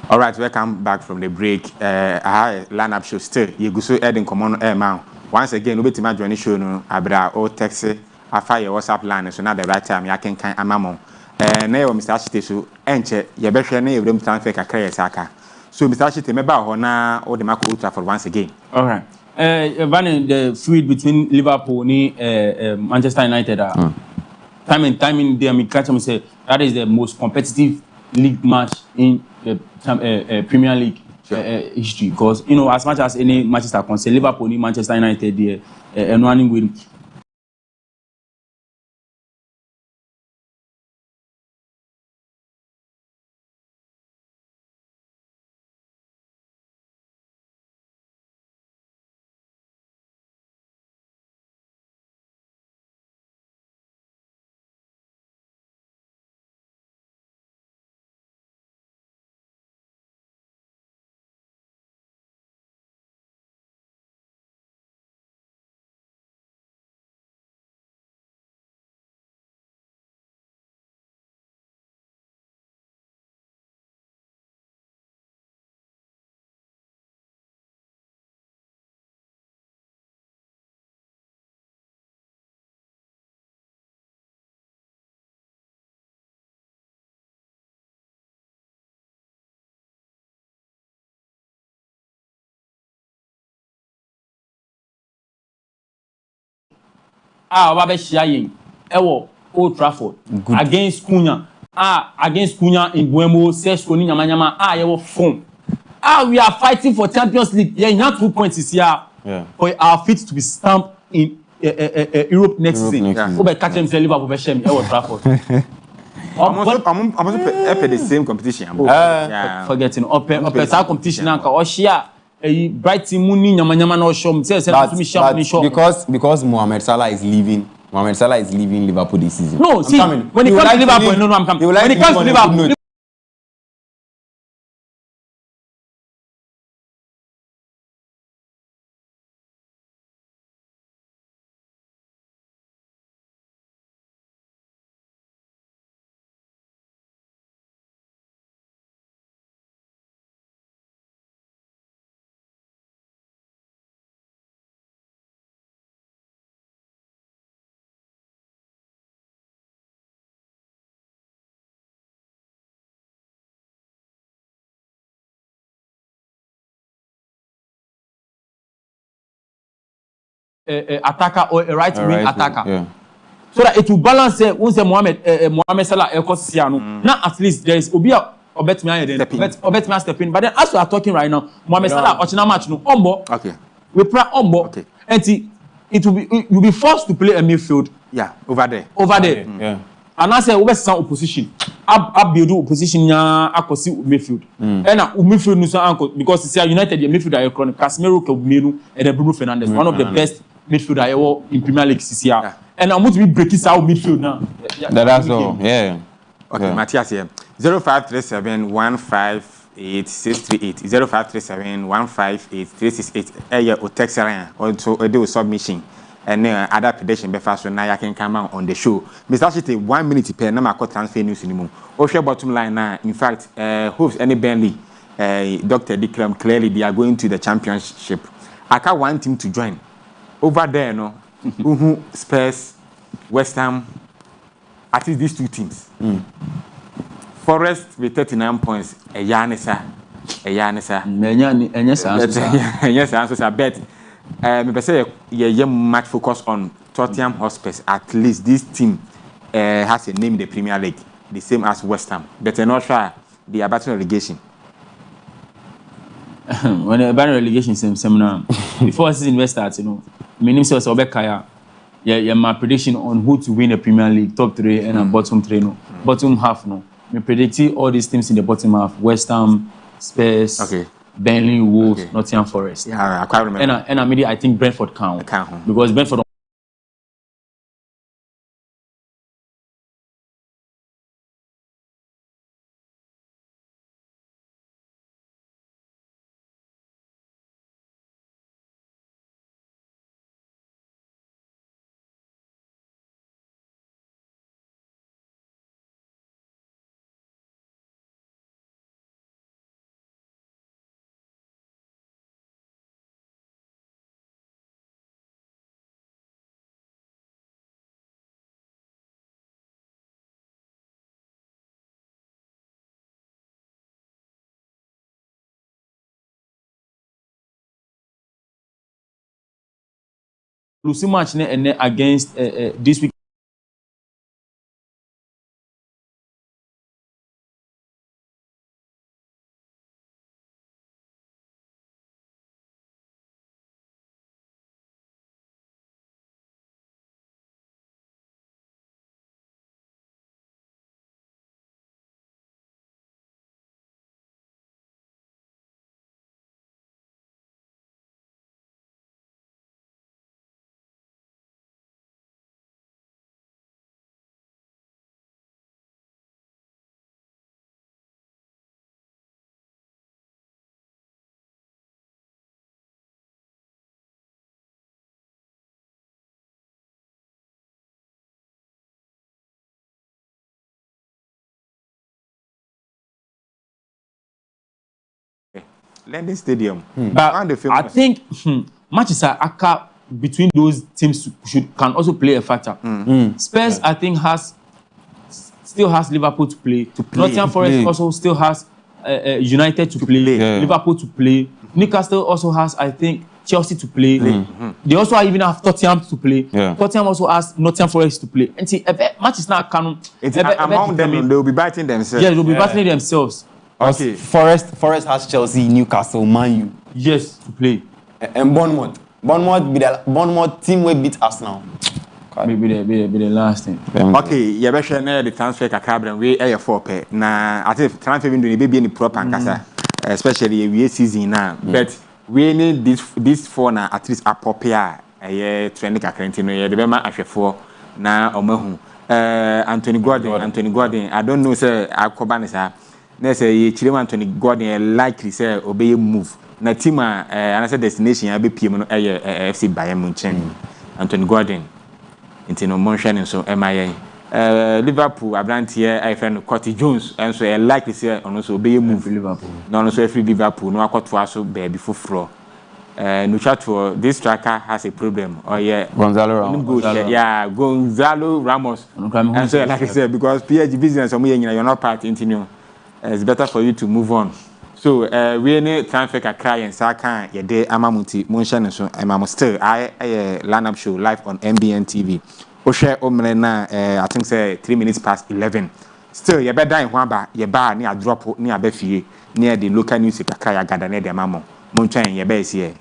All right, welcome back from the break. I lineup show still. You go so adding common air man. Once again, we be join the show no abra or text afa your WhatsApp line so now the right time ya can amamo. Na yo Mr. Ashite so enche ye behwe na evrim transfer kakra yesaka. So Mr. Ashite meba ho na o de mako ultra for once again. All right. The feud between Liverpool and Manchester United. Timing there, me catch me say that is the most competitive league match in the Premier League history. Because as much as any matches are concerned, Liverpool and Manchester United there and running with Oba be shia yen. Ewo Old Trafford. Against Cunha. Against Cunha in Buemo, Sesco ni nyama yewo form. We are fighting for Champions League. Yeah, you have 2 points this year. For our feet to be stamped in Europe next season. Oba catch him Liverpool be shame Old Trafford. I'm also the same competition. Forgetting that competition anka or share Brighton Muni nyama no show say because Mohamed Salah is leaving Liverpool this season. No, see, when it comes to Liverpool, I'm coming. When it comes to Liverpool, attacker or a right wing attacker. Yeah. So that it will balance once Mohamed Salah Ekosiano. Now at least there is Obia Obetmi step in. But then as we are talking right now, Mohamed Salah Ochina match no Ombo. Okay. We play Ombo. Okay. And it will be you'll be forced to play a midfield. Yeah, over there. Yeah. And I say we some opposition. Up build opposition ya akosi midfield. And midfield no so because it's United the midfield are chronic. Casemiro Kebumenu and Bruno Fernandes, one of the best midfielder ever in Premier League this year. Yeah. And I'm going to be breaking out midfield now. That's all. Yeah. Okay, yeah. Matthias here. 0537 158 638 0537 158 368. Or text line or do submission and other prediction be fast so now you can come on the show. Mr. Shite 1 minute per number call transfer news anymore. Or bottom line now. In fact, hopes any Burnley, Dr. Diclam clearly they are going to the championship. I can't want him to join. Over there, no, Spurs, West Ham, at least these two teams. Forest with 39 points, a Yanisa. Yes, I bet. I say yeah, much focus on Tottenham Hotspur. At least this team has a name in the Premier League, the same as West Ham. But not sure they are battling relegation. When a banner relegation seminar before season starts, you know, my name is Obekaya. Yeah, my prediction on who to win the Premier League top 3 and bottom 3 no, bottom half no. Me predicting all these teams in the bottom half: West Ham, Spurs, Burnley, Wolves, Nottingham Forest. Yeah, I quite remember. And I think Brentford count because Brentford. Losing match against this week. London Stadium. But I think matches are between those teams can also play a factor. Spurs, I think, still has Liverpool to play. Nottingham Forest also still has United to play. Liverpool to play. Newcastle also has, I think, Chelsea to play. They also even have Tottenham to play. Yeah. Tottenham also has Nottingham Forest to play. And see, match is not canon. Among them, they will be biting themselves. Yeah, they will be battling themselves. Okay. Forest has Chelsea, Newcastle, Man U. Yes, to play. And Bournemouth team will beat Arsenal. Maybe the last thing. Okay, you better know the transfer kakabra we air 4 pair. Na I think transfer window be any proper nkasa, especially we season now. But we need this 4 na at least appropriate. Training kakranti no ye the bema ahwefo na omahu. Anthony Gordon. I don't know say akoba ne sa. Na say ye chire Anthony Gordon likely say obey move. Na team another destination ya be PM no FC Bayern Munich. Anthony Gordon. Into no motion and so MIA. Liverpool, Abrantier, I friend Cotty Jones, and so I like to say on also be move Liverpool. No, so every Liverpool, no, I got to also bear before floor. No chat for this striker has a problem. Oh, yeah, Gonzalo Ramos. And so, like I said, because PSG business, you're not part into it's better for you to move on. So, we need transfer a cry and Saka, your day, Amamuti, Motion, and so I'm still I lineup show live on MBN TV. Oshe Omrena, I think say 3 minutes past 11. Still, you better in Wamba, your bar near drop near Befi, near the local news, Kaya Gadane de Mamo, Monchan, your base here.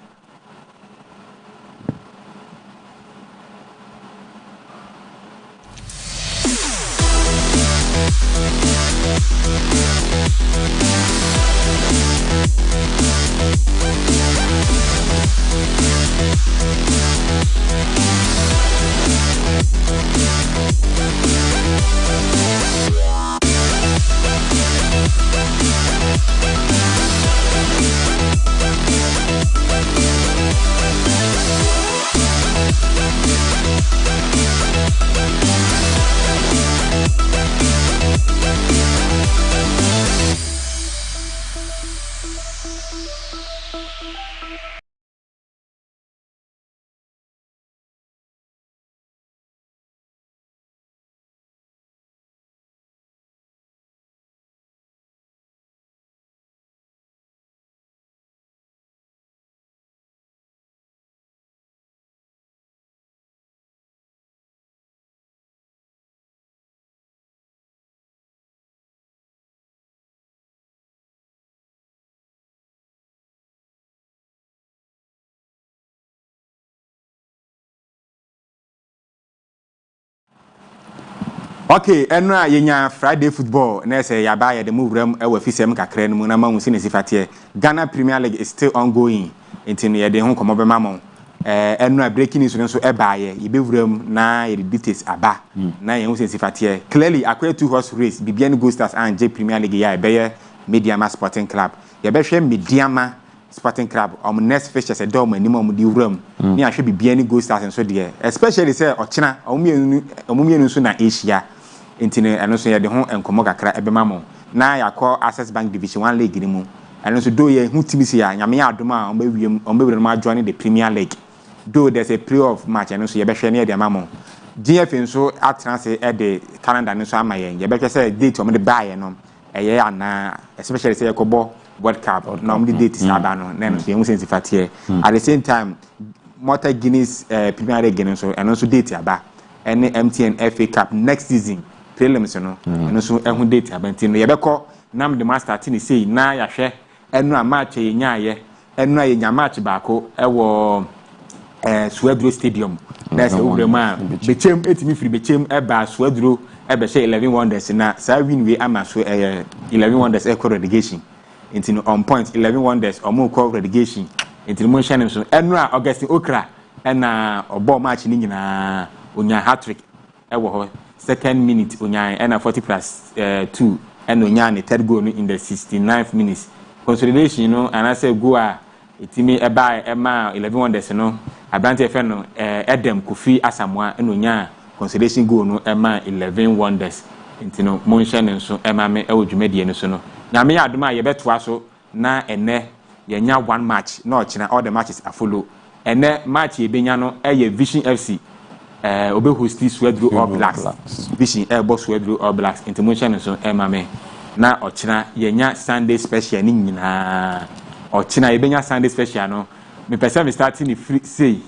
Okay, and now yenya Friday football. Na say yaba the move ram e fisem kakra no na mahu sine sifatie. Ghana Premier League is still ongoing. Intini ye de ho komo be mamon. And now breaking news so e baaye. Ye be wuram na ye details aba. Na ye ho sine sifatie. Clearly akwa 2 horse race Bibiani Gold Stars and J Premier League ya be ye Mediama Sporting Club. Ye be hwe Mediama Sporting Club next fixtures a dom ani mom di wuram. Ni ahwe Bibiani Gold Stars so de especially say ochina omumienu so na Asia. Intine and also the home and Komogakra Ebemamo. Now I call Access Bank Division 1 League in Moon. And also do ye who Timisia, Yamia Duma, on maybe joining the Premier League. Though there's a playoff match and also Yabesha near the Mammo. GF and so at transfer at the calendar and so am I. Yabesha said date on the buy and a year and especially say a Kobo World Cup or normally date is Abano, then the Musensi Fatia. At the same time, Mota Guinness Premier League and also date Aba and MTN FA Cup next season. Prelims no and so ehun date abantino ye beko nam de master tini sei na ya hwe enu a match ye nya ye enu a ye nya match baako ewo Suedro Stadium that's Ubrema bechem etimi free bechem eba Suedro ebe she 11 Wonders na sa win we ama so 11 Wonders equal relegation intino on point 11 Wonders omo call relegation intino mo hye so enu a Augustine Okra na obo match ni nyina onya hat-trick ewo ho second minute Unyai and a 40+2 and Unyani third goal in the 69th minutes. Consolidation, you know, and I say go it me a buy Emma 11 Wonders, you know, a branch of Adam Kofi Asamoah and Unya consolidation goal no Emma 11 Wonders into no motion and so Emma me Ojumedi and so no. Now me aduma ye bet waso na ene ye nya one match no china all the matches are follow ene match ye benya no e Vision FC obe hosti Suedro All Blacks Vision boss Suedro All Blacks into motion and so Emma me na ochina ye nya Sunday special ni nyina ochina ye benya Sunday special no me person me starting the free say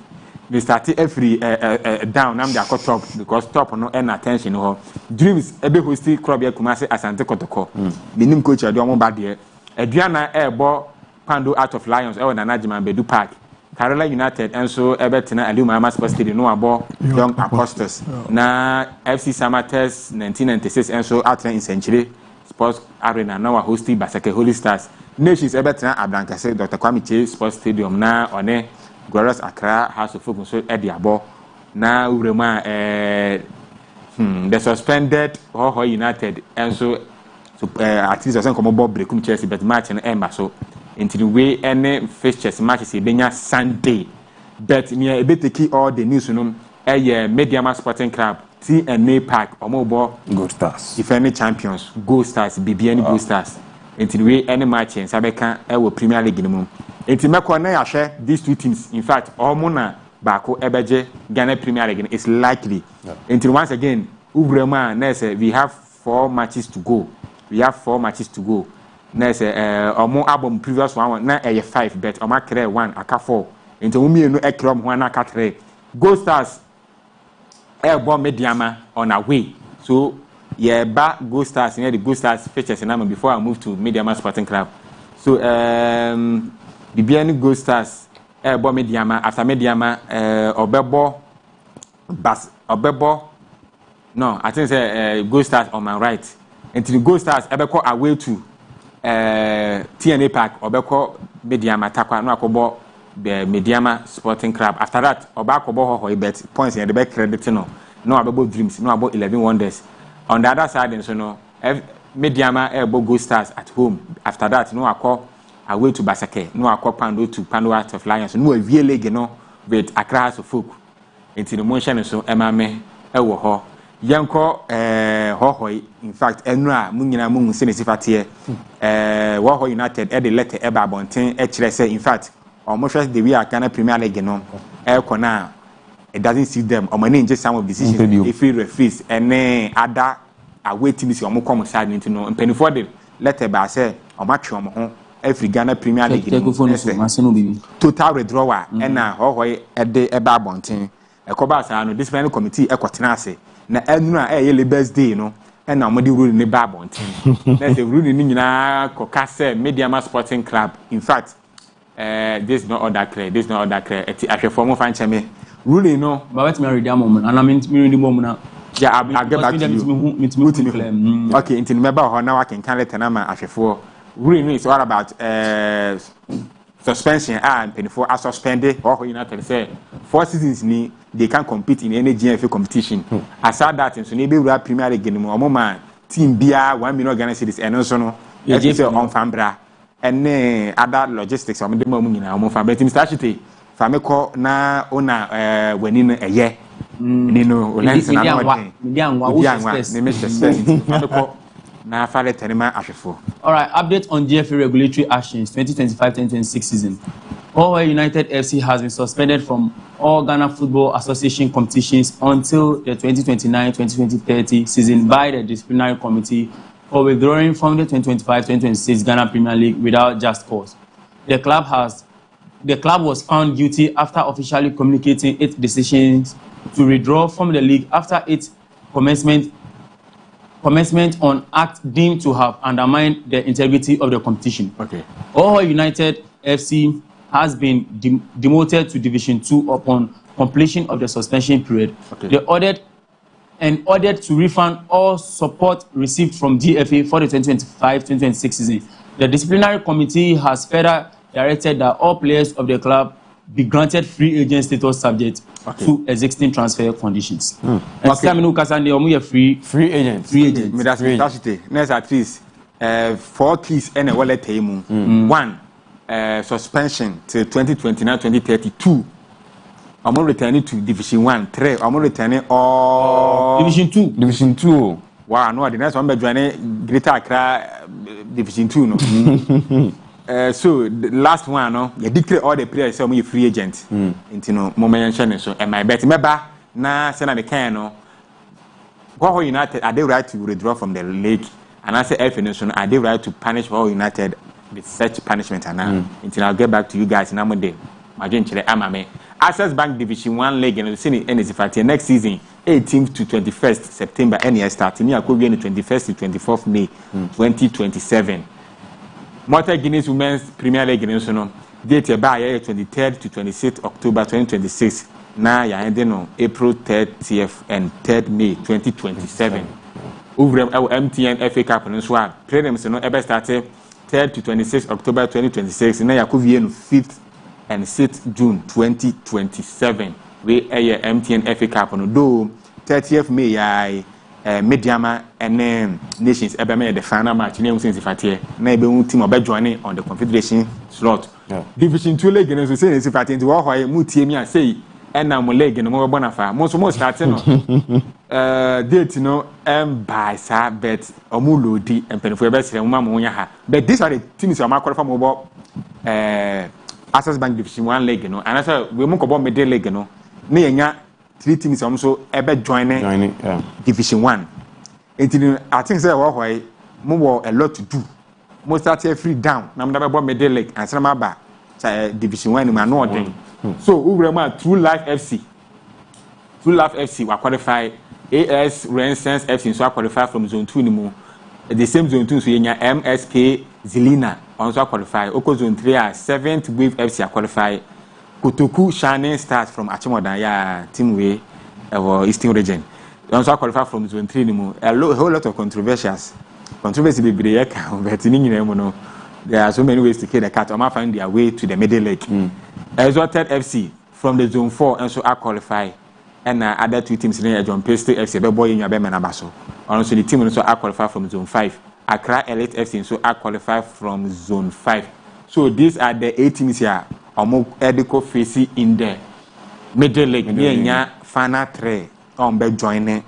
me started every down am dey akọ top because top no and attention ho dreams ebe hosti club ya Kumasi Asante Kotoko me nim coach ade omo ba de aduana ebo Pando out of Lions e na Najima Bedu Park Carola United enso ebe tena Alumama Sports Stadium no abo Young Apostles na FC Samates 1996 enso atena in Century Sports Arena na wa hosti Basake Holy Stars Nations ebe tena Ablankase Dr. Kwame Che Sports Stadium na one Glorious Accra House of Folk so e abo na urema the suspended Hoho United enso at least I come about break Chelsea but match and emba so into the way any fixtures matches benya Sunday but near a bit take all the news no Mediama Sporting Club TNA Park omobo Gold Stars defending champions Gold Stars BBN Gold Stars into the way any match in Sabeka e Premier League no into meko na ya share these two teams in fact omuna bako ebeje Ghana Premier League is likely into once again ubrema na say we have 4 matches to go na say omo album previous one na 5 bet omo kre 1 aka 4 into mo mienu ekrom ho na aka 3 Gold Stars bomb Mediama on away so ba Gold Stars near the Gold Stars features na before I move to Mediama Sporting Club so the BN Gold Stars bomb Mediama after Mediama obebo no I think say Gold Stars on my right until the Gold Stars ebeko away to TNA Park obeko Mediama takwa no akobo the Mediama Sporting Club after that obakobo ho bet points in the back credit no abebo Dreams no about 11 Wonders on the other side so no Mediama ebo Gold Stars at home after that no akọ away to Basake no akọ Pando to Pando Out of Lions no a league no with Accra House of Folk into the motion so emame ewo ho yanko hohoi in fact enra munyina mu se ne sifate Hoho United e de letter eba bonten e kire say in fact almost the we are Ghana Premier League no kona it doesn't suit them omani just some of decisions if we referees and other away teams omo come side into no penny for the letter ba say omatwe omo ho every Ghana Premier League total withdrawal and hohoi e de eba bonten ekoba sa no disciplinary committee ekotena ase na enu a Labour's Day no and na modi rule ni ba bonten na the rule ni nyina koka say Mediama Sporting Club in fact this is not all that clear I form of ancheme rule no but what me read am moment and I mean me read moment now yeah I'll get back to you okay until remember how now I can let na ma ahwefo rule no is all about suspension and penifo are suspended or United say 4 seasons ni they can compete in any GFA competition aside that so ne be wura Premier League ni mo man team bia 1 million Ghana cedis and so no say on fambra and other logistics am dem mu nyina mo fambra team start chite fameko na ona wani no eye ni no olense na no dey me fameko na fale tenima ahwefo. All right, update on GFA regulatory actions 2025-2026 season. Hoho United FC has been suspended from all Ghana Football Association competitions until the 2029-2030 season by the disciplinary committee for withdrawing from the 2025-2026 Ghana Premier League without just cause. The club was found guilty after officially communicating its decisions to withdraw from the league after its commencement on act deemed to have undermined the integrity of the competition. Okay. Hoho United FC has been demoted to Division 2 upon completion of the suspension period. Okay. They ordered to refund all support received from GFA for the 2025-2026 season. The disciplinary committee has further directed that all players of the club be granted free agent status subject to existing transfer conditions. And free agent. Me that's fantastic. Next at least 4 keys and a wallet table. 1 suspension till 2029-2032. I'm returning to Division 1. 3 I'm returning all Division 2. Wow, no, the next one be joining Greater Accra Division 2 no. So the last one no, you declare all the players say you free agent. Into no moment so and my bet member na say na me can no. Hoho United are they right to withdraw from the league and I say FA Nation are they right to punish Hoho United with such punishment and now until I'll get back to you guys in Amode. madwenkyerɛ ama me Access Bank Division 1 League no sini NSFT next season 18th to 21st September any start ni akɔwie no 21st to 24th May 2027 Malta Guinness Women's Premier League no so no date ba ya 23rd to 26th October 2026 na ya end no April 30th and 3rd May 2027 over MTN FA Cup no so a prelims no ebe start 3rd to 26th October 2026 na yakɔwie no 5th and 6th June 2027 we MTN FA Cup no do 30th May ya Mediama and Nations ebe the final match na since fatie na ebe team obe join on the Confederation slot Division 2 league no so say fatie nti wo hoye mu tie mi a say na mo league no mo bona fa mo so mo start no date no by sa bet omu lodi empenfo ebe sere mo ma mo nya ha but these are the teams am qualify mo bo Access Bank Division 1 league no and so we mo ko bo middle league no na yenya 3 teams am so ebe join Division 1 until I think say wo hoy mo wo a lot to do mo start free down na mo da bo middle league and say ma ba Division 1 ma no odin so Ubrema True Life FC will qualify AS Renaissance FC so qualify from zone 2 ni mu the same zone 2 so yenya MSK Zelina also qualify Oko zone 3 a 7th Wave FC qualify Kotoku Shining Stars from Achimodan ya team way Eastern region also qualify from zone 3 ni mu a whole lot of controversy be be but ni nyina mu no there are so many ways to kill the cat. I'ma find their way to the middle league. Exalted FC from the zone 4 and so I qualify. And other 2 teams in John Paisley FC, the boy in your Bemenabaso. Also the team so I qualify from zone 5. Accra Elite FC so I qualify from zone 5. So these are the 8 teams here. Omo Edico Facey in the middle league. Nya final 3 on be joining.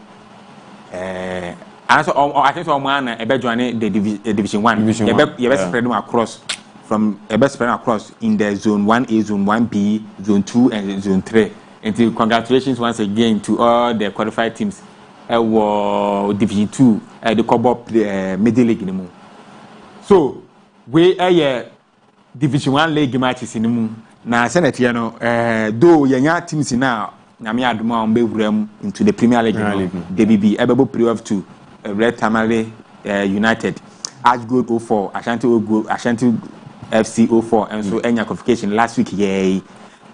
And so I think someone ebe join the Division 1. You spread them across from spread across in the zone 1A, zone 1B, zone 2 and zone 3. And congratulations once again to all the qualified teams. Division 2 the Cobo middle league in so we Division 1 league matches in the moon. Now Senate though your teams now Nyame aduma on be into the Premier League. DBB Ebebo playoff to Red Tamale United, Ash Gold 04, Ashanti FC 04, and so any qualification last week, yay,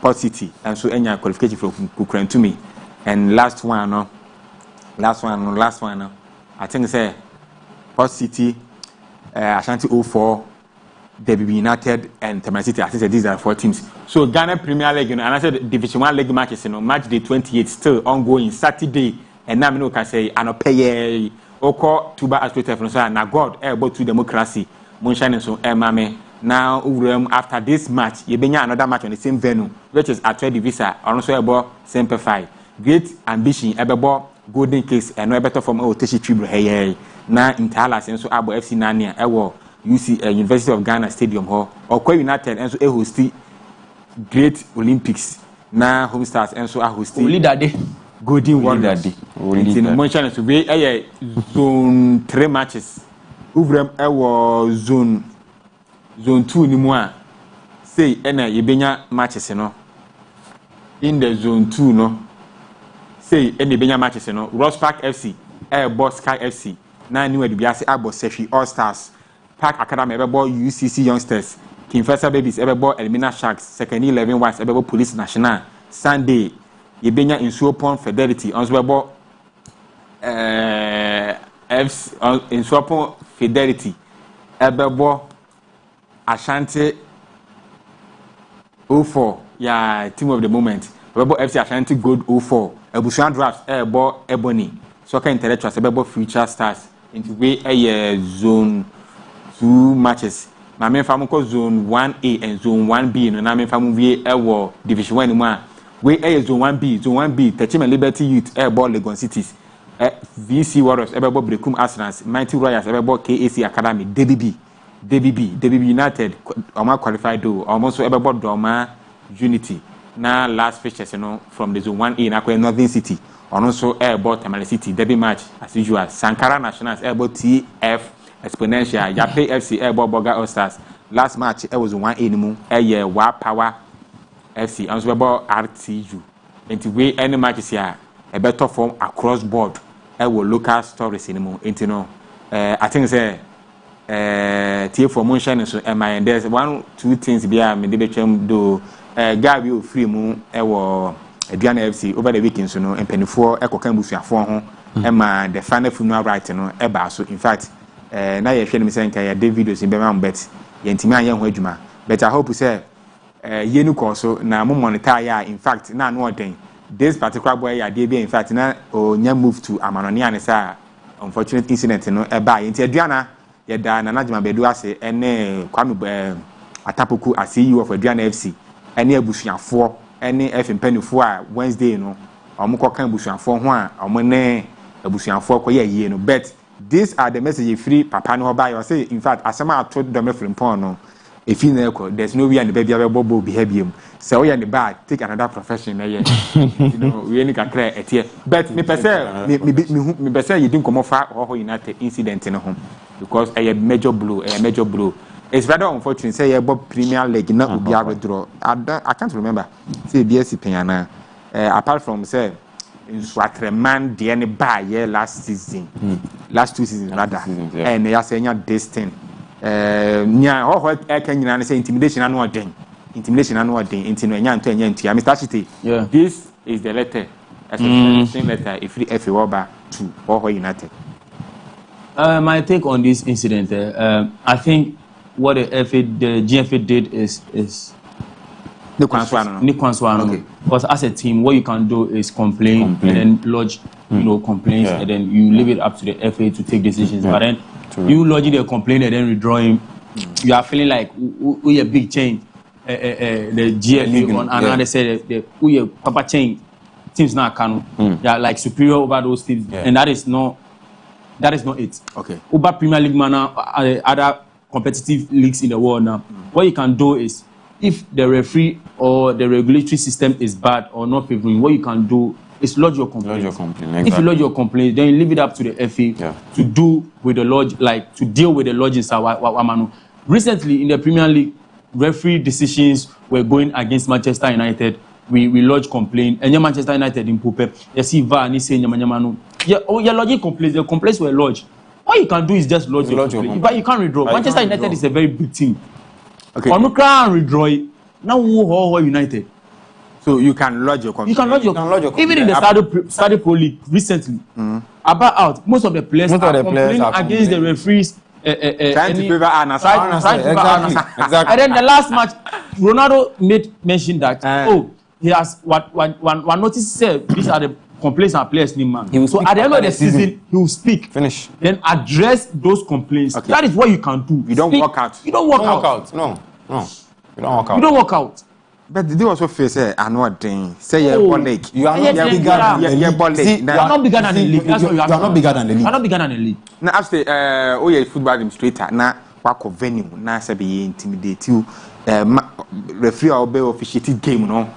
Port City, and so any qualification from Kukrentumi, and last one, I think say Port City, Ashanti 04, DBB United, and Tamale City. I think these are 4 teams. So Ghana Premier League, and I said Division 1 league matches, match day 28 still ongoing Saturday, and now I can say I no pay. Oko Tuba aspect from so na God able to democracy Moonshine so mame now after this match you benya another match on the same venue which is at Visa also able simplify great ambition ebebo golden case and no better from Oteshi Tribune hey na Intalas and so Abo FC Nania ewo UC University of Ghana Stadium hall Okwa United and so host great Olympics na Home Stars and so host Olidade Golden Warriors. In Moonshine to be zone 3 matches. Uvrem zone 2 ni mo say ena yebenya matches no. In the zone 2 no. Say ena yebenya matches no. Ross Park FC, Boss Sky FC. Na ni we biase abo Sefi All Stars. Park Academy ebebo UCC Youngsters. King Faisal Babies ebebo Elimina Sharks. Second 11 Whites ebebo Police National. Sunday Yebenya Insuopon Fidelity on Swebo Insuopon Fidelity Ebebo Ashanti 04 ya team of the moment Ebebo FC Ashanti Gold 04 Ebusuan Drafts Ebo Ebony Soccer Intellectuals Ebebo Future Stars into way zone 2 matches na me famu ko zone 1A and zone 1B no na me famu wie ewo division 1 mu a we zone 1B Techima Liberty Youth ball Legon Cities VC Warriors ebebo Brekum Arsenals Mighty Royals ebebo KAC Academy DBB United oma qualified do almost ebebo Doma Unity na last fixtures from the zone 1A na Northern City also ball Tamale City derby match as usual Sankara Nationals ball TF Exponential Yape FC ball Boga All Stars last match was 1A ni mu Wa Power FC and so about RTU into we any matches here a better form across board local stories anymore into no I think say tier for motion so and there's 1-2 things be me dey betwem do guy we free mu Aduana FC over the weekend so no empanifo ekoka busuafo ho the final funeral right no eba so in fact na ye hwe ni say nka ya videos in be man bet ye ntimi anye ho adwuma but I hope say ye nu ko so na mo monitor ya in fact na no den this particular boy ya dey be in fact na onya move to Amanoni and say unfortunate incident no eba ye nti Aduana ye da na najima bedu ase ene Kwame Atapoku as CEO of Aduana FC ene abusuafo ene FMPNFo a Wednesday no omko kan abusuafo ho a omne abusuafo ko ye no but these are the message free papa no buy you say in fact asema ato dom frimpon no if you know there's no way and baby abobo behavior so we and the bad take another profession you know we any can clear etie but me person me person you didn't come off or United incident in home because a major blow it's rather unfortunate say you Premier League na obi withdraw I can't remember say BSC Penyana apart from say in Swatreman the any buy last season last 2 seasons rather and they are saying this thing nya ho can you say intimidation and what thing intimidation and what thing into nya to nya ntia Mr. Chite this is the letter as a same letter if FA Woba to Oho United. My take on this incident I think what the GFA did is okay. Because as a team, what you can do is complain. And then lodge, complaints, and then you leave it up to the FA to take decisions. But then you lodging the complaint and then withdrawing, you are feeling like we a big change. The GFA on another said we a proper change. Teams now can they are like superior over those teams, and that is not it. Okay. Over Premier League manner, other competitive leagues in the world now, what you can do is, if the referee or the regulatory system is bad or not favoring, what you can do is lodge your complaint. Exactly. If you lodge your complaint, then you leave it up to the FA to do with the lodge, like to deal with the lodge in Sawamanu. Recently, in the Premier League, referee decisions were going against Manchester United. We lodge complaint, and Manchester United in Pope. You see, VAR, you say Nyamanu. You're lodging complaints. The complaints were lodged. All you can do is just lodge your complaint, but you can't withdraw. Manchester United is a very big team. Okay. Or no can withdraw it. Now who United. So you can lodge your complaint. You can lodge your complaint. Even in the Saudi Pro League recently, about out, most of the players are complaining against the referees. Trying to favor Al-Nassr. Exactly. And then the last match, Ronaldo made mention that he has one notice said these are the complaints and players name man. So at the end of the season, he will speak. Finish. Then address those complaints. Okay. That is what you can do. You don't walk out. You don't walk out. No. You don't walk out. You don't walk out. But did you also face another thing? Say your leg. You are not bigger than the league. You are not bigger than the league. That's what you are not bigger than the league. You are not bigger than the league. Now after football administrator now wako venue now say be intimidate you referee or be officiating game no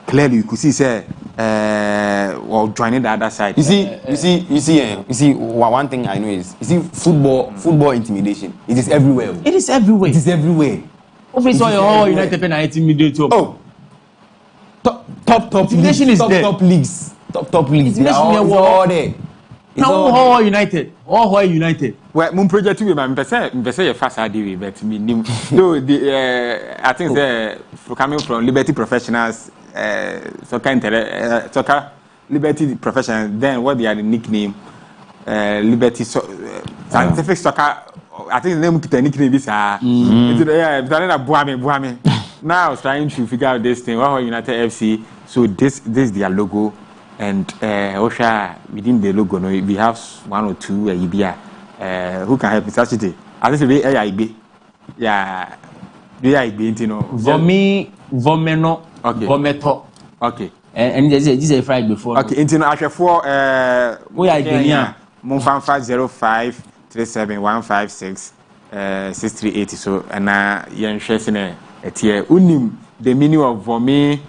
clearly you could see say or joining the other side. You see one thing I know is football intimidation. It is everywhere. It is everywhere. Obviously all United pen intimidate you. Oh. Top intimidation is there. Top leagues. It's all there. Now all United. Well, mon project we man pese ye fast adi but me nim. Though I think coming from Liberty Professionals soccer Liberty Professionals, then what they are the nickname Liberty Scientific Soccer. I think the name kita nickname is Buame. Now I was trying to figure out this thing. What United FC? So this is their logo, and Osha within the logo, no, we have 1 or 2 who can help me? Actually, I think we AIB. Yeah, we AIB. You know, Vomeno. Okay. Vometo. Okay. And this is a Friday before. Okay. Into no actually for we AIB. Monfanfa 05 37156 6380. So and yen share etie unim the meaning of vomino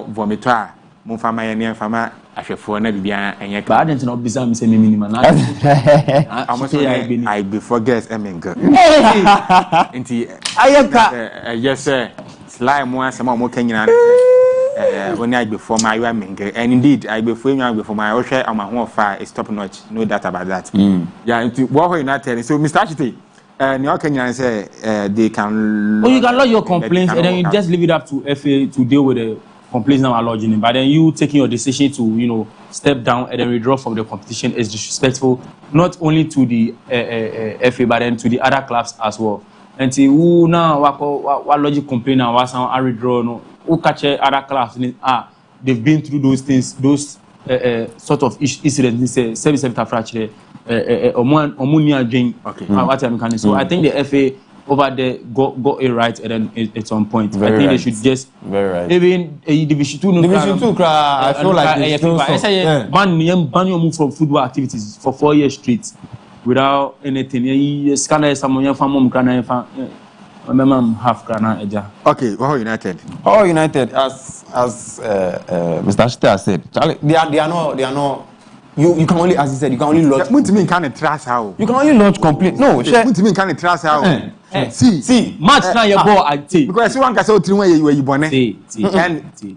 vomitoa monfama yen fama ahwefo na bibia enye ba adent na obisa me say me minima na I before guess emenga nti ayeka yes sir slime mo asema o mo kanyina oni agbe for my you menge and indeed agbe for you agbe for my ohwe amaho ofa is top notch, no doubt about that. Yeah, into Boho United. So Mr. Achite, New Kenya say they can. Well, you can lodge your complaints and then you just leave it up to FA to deal with the complaints now are lodging. But then you taking your decision to step down and then withdraw from the competition is disrespectful not only to the FA but then to the other clubs as well. And see who now what logic complain and what sound I withdraw no who catch other clubs they've been through those things, those sort of incidents. Say service fracture. Okay. What I'm kind of so I think the FA over there got it right and then it's on point. Very I think right. they should just Very right. even Division 2 I feel like it's still ban you move from football activities for 4 years straight without anything. Scandal someone from mom kana half kana eja. Okay, Boho United. All United, as Mr. Ashita said, Charlie, they are not. You can only, as he said, you can only lodge. Muntimi kind of trust how. You can only lodge complaint. No, Muntimi kind of trust how. See, match now your ball I take. because one can say you born. And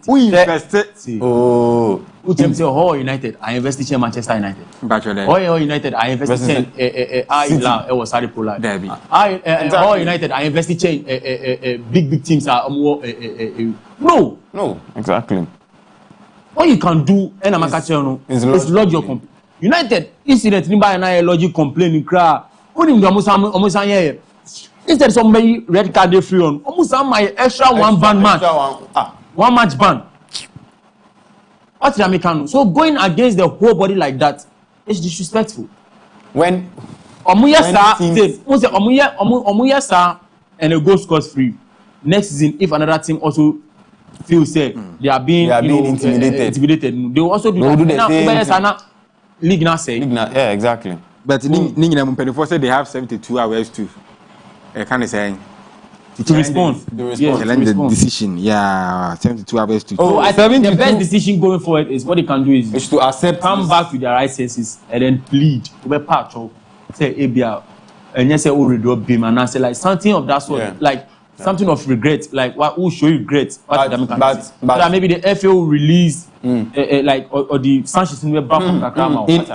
we invested. Oh, Who tell me say Hull United I invested in Manchester United. Hull United I invested in it was Harry Pollard. Derby. Hull United I invested in big teams are no exactly. all you can do and I'm is lodge your complaint. United incident ni buy na lodge complaint in cry. Only almost here. Instead somebody red card they free on almost my extra one ban match. One match ban. What the American? So going against the whole body like that is disrespectful. When and a goal scores free. Next season, if another team also feels they are being intimidated, they will also do that. League now say. Yeah, exactly. But Ninginam said they have 72 hours to kind of saying to respond. The decision, 72 hours to. So I think the best decision going forward is what they can do is to accept, come back to their right senses and then plead to be part of say ABL and you say already beam and I say like something of that sort, like something of regret, like what who show you regret. But maybe the FA will release like or the Sanchez in the back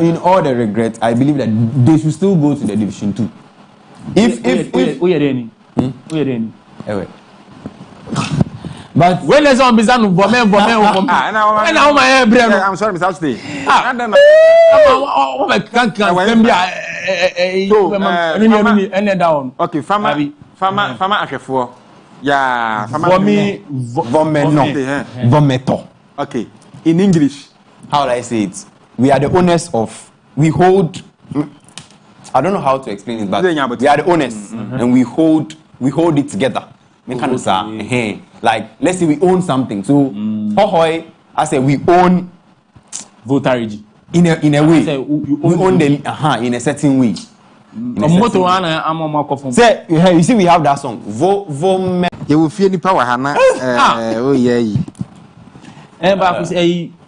in all the regret, I believe that they should still go to the Division 2. If who are any? But when there's on bizarre I'm sorry, Mr. Achite. Okay, Farmer Ashefo. Yeah, Vometo. Okay, in English, how would I say it? We are the owners of. We hold. I don't know how to explain it, but we are the owners, and we hold it together. Like let's say we own something. So, I say we own Votarigi. In a way, we own the in a certain way. Say, you see, we have that song. You will feel the power, Hannah. Oh yeah.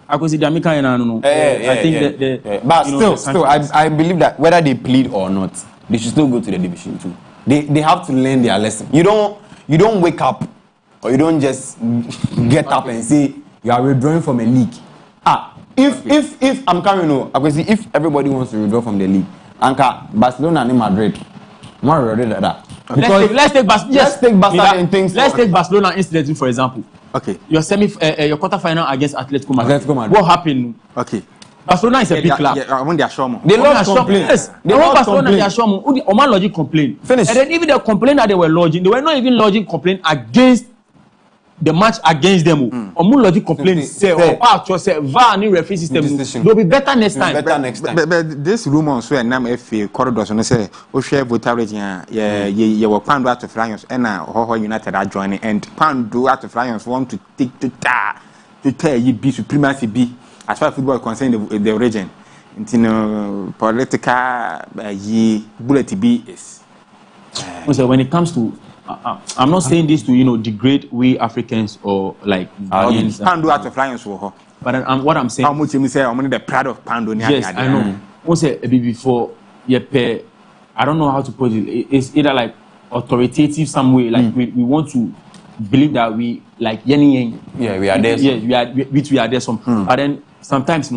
I could see Jamaica and I don't know. I think that but still, I believe that whether they plead or not, they should still go to the Division 2. They have to learn their lesson. You don't wake up or you don't just get up and say you are withdrawing from a league. If I'm coming no, I can see if everybody wants to withdraw from the league, Anka Barcelona and Madrid, more already like that. Let's take Barcelona and things. Let's take Barcelona incident for example. Okay. Your quarter final against Atletico Madrid. What happened? Okay. Barcelona is a big club. I want their show. They lost complaint. Yes. They want Barcelona their show. Oman lodging complaint. Finish. And then even the complaint that they were lodging, they were not even lodging complaint against the match against them. Oman lodging complaint say VAR and referee system. They'll be better next time. But this rumor so and now FA corridors on say o share voter rate you were Pando out of Lions and Hull United are joining and Pando out of Lions want to take to tell you be supremacy be as far as football is concerned the region. Political bullet B is. So when it comes to I'm not saying this to degrade we Africans or like Pando out of Lions for her. But what I'm saying, how much you say I'm the proud of Pando. Yes, I know. Once a bit before I don't know how to put it. It's either like authoritative some way, like we want to believe that we like we are there. Yeah, we are there some. But then sometimes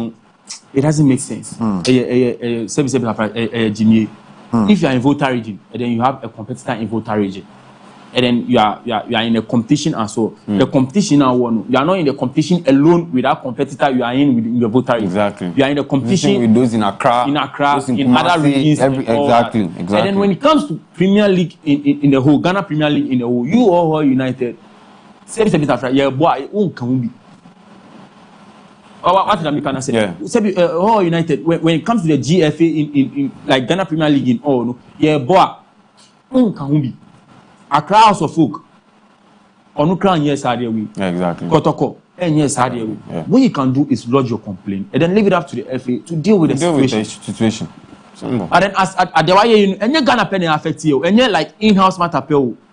it doesn't make sense. Jimmy, if you are in Volta region and then you have a competitor in Volta region, and then you are in a competition and so the competition now you are not in the competition alone with that competitor you are in your Volta region. Exactly. You are in the competition with those in Accra, in other regions. Exactly. And then when it comes to Premier League in the whole Ghana Premier League in the whole, you all United, what did I say? Yeah. All United when it comes to the GFA in like Ghana Premier League in all Accra House of Folk on Ukraine yes exactly. Kotoko yes what you can do is lodge your complaint and then leave it up to the FA to deal with the situation. And then as at the way and Ghana penny affect you and like in-house matter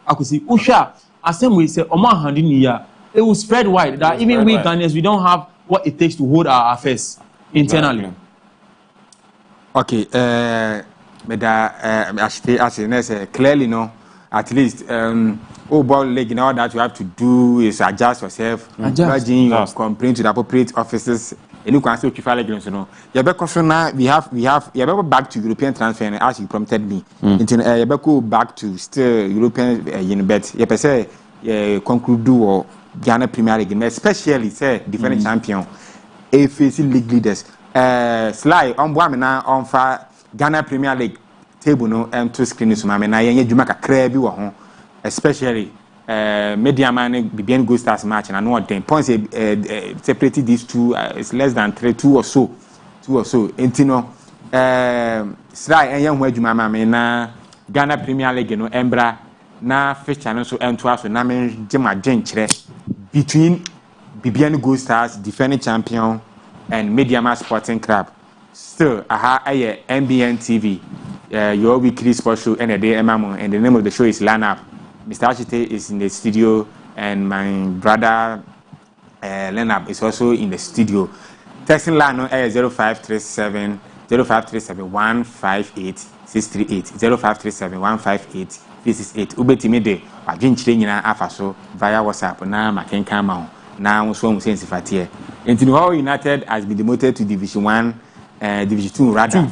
I could see Usha as same way say Oman handing here it will spread wide that even we Ghanaians we don't have what it takes to hold our affairs internally. Okay, clearly no. At least, ball league and all that you have to do is adjust yourself. Imagine you complain to the appropriate officers. And you can still keep against now. We have back to European transfer and as you prompted me. Go back to still European bet. You say conclude or Ghana Premier League, especially say defending champion. AFC league leaders. Sly on Boamina on fire Ghana Premier League. Table no to screen so mama na yenye dwuma kakra bi wo ho especially media man Bibian Go Stars match na no den points separated these two it's less than 2 or so entino sry enye ho adwuma mama na Ghana Premier League no embra na fixture no so ento aso na me gema gen kire between Bibian Go Stars defending champion and Mediama Sporting Club still MBN TV your weekly sports show and a day and the name of the show is Lineup. Mr. Achite is in the studio and my brother Lineup is also in the studio. Texting line on 0537 158 638 0537 158 668 ubetimide adwenkyire nyina afaso via WhatsApp na makenka ma na so mu sense fatie. Entino United has been demoted to Division 1 Division 2 rather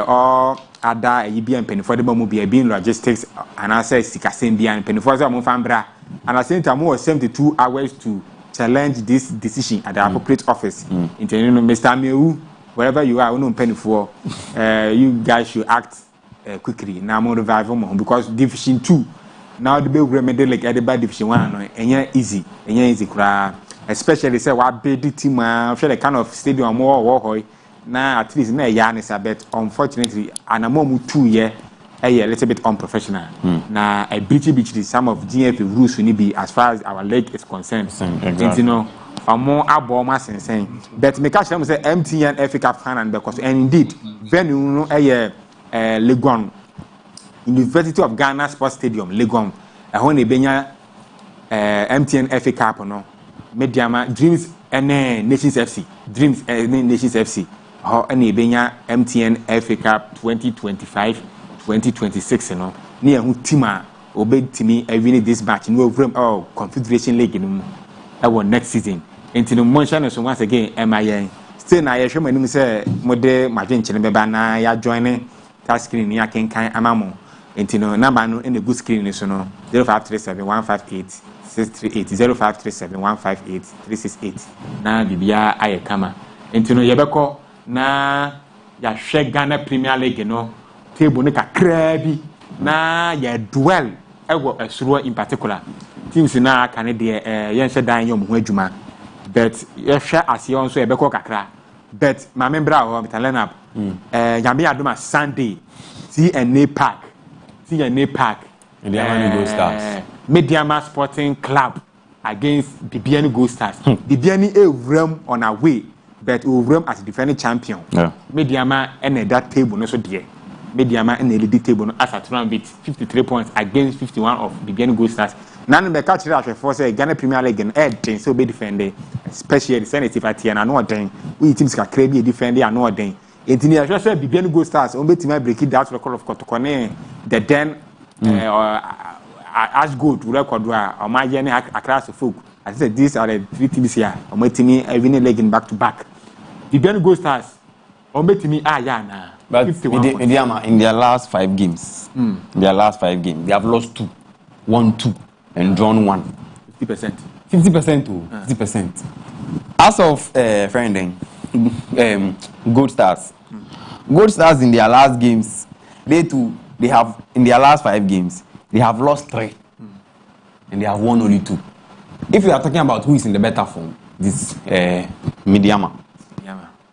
or ada EBM penifo de bamu bia bin logistics and answer sikasem bia penifo so mo fambra and at the same time we 72 hours to challenge this decision at the appropriate office. Intendo Mr. Mewu wherever you are no penifo you guys should act quickly now more revive mo because Division 2 now the big remedy like at the Division 1 no enya easy kura especially say what big team feel the kind of stadium more hoy na at least na ya but unfortunately anamomu 2 year a little bit unprofessional na a breachy some of GFA rules we need be as far as our league is concerned. You know more aboma sense but me catch them say MTN FA Cup final because and indeed venue no Legon University of Ghana Sports Stadium Legon ho na benya MTN FA Cup no Mediama Dreams and Nations FC Dreams Nations FC how any benya MTN FA Cup 2025-2026 no near who teama obey timi every this match no from Confederation League no next season into mention so once again MIN still na ye hwema nim say mode madwenkyene beba na ya join that screen ya kenkan amamo into no number no in the good screen so no 0537 158 638 0537 158 368 na bibia aye kama into no yebeko na ya hwe Ghana Premier League no table ne kakra bi na ya duel ego esuro in particular teams na kan de yen hwe dan yom ho adwuma but ya hwe ase on so ebeko kakra but ma membra ho Mr. Lineup yambe adoma Sunday TNA Park Mediama Go Stars Mediama Sporting Club against Bibiani Go Stars. Bibiani Evram on our way but Evram as defending champion. Mediama and that table no so dear. Mediama and the lead table as a tournament with 53 points against 51 of Bibiani Go Stars. None the catch that for say Ghana Premier League and Ed so be defending especially the Senate at and no thing. We teams can crazy defend and no thing. Entini I just say Bibiani Go Stars on betima break it out record of Kotokone the then as good record where my journey across the folk. I said these are the 3 teams here. I'm waiting me winning leg back to back. The Ben Gold Stars. I'm waiting me nah. But in their last 5 games, they have lost 2, won 2, and drawn 1. 50%. 50% to 50%. As of Gold Stars. Gold Stars in their last games, they have in their last 5 games, they have lost 3, and they have won only 2. If you are talking about who is in the better form, this Midiama.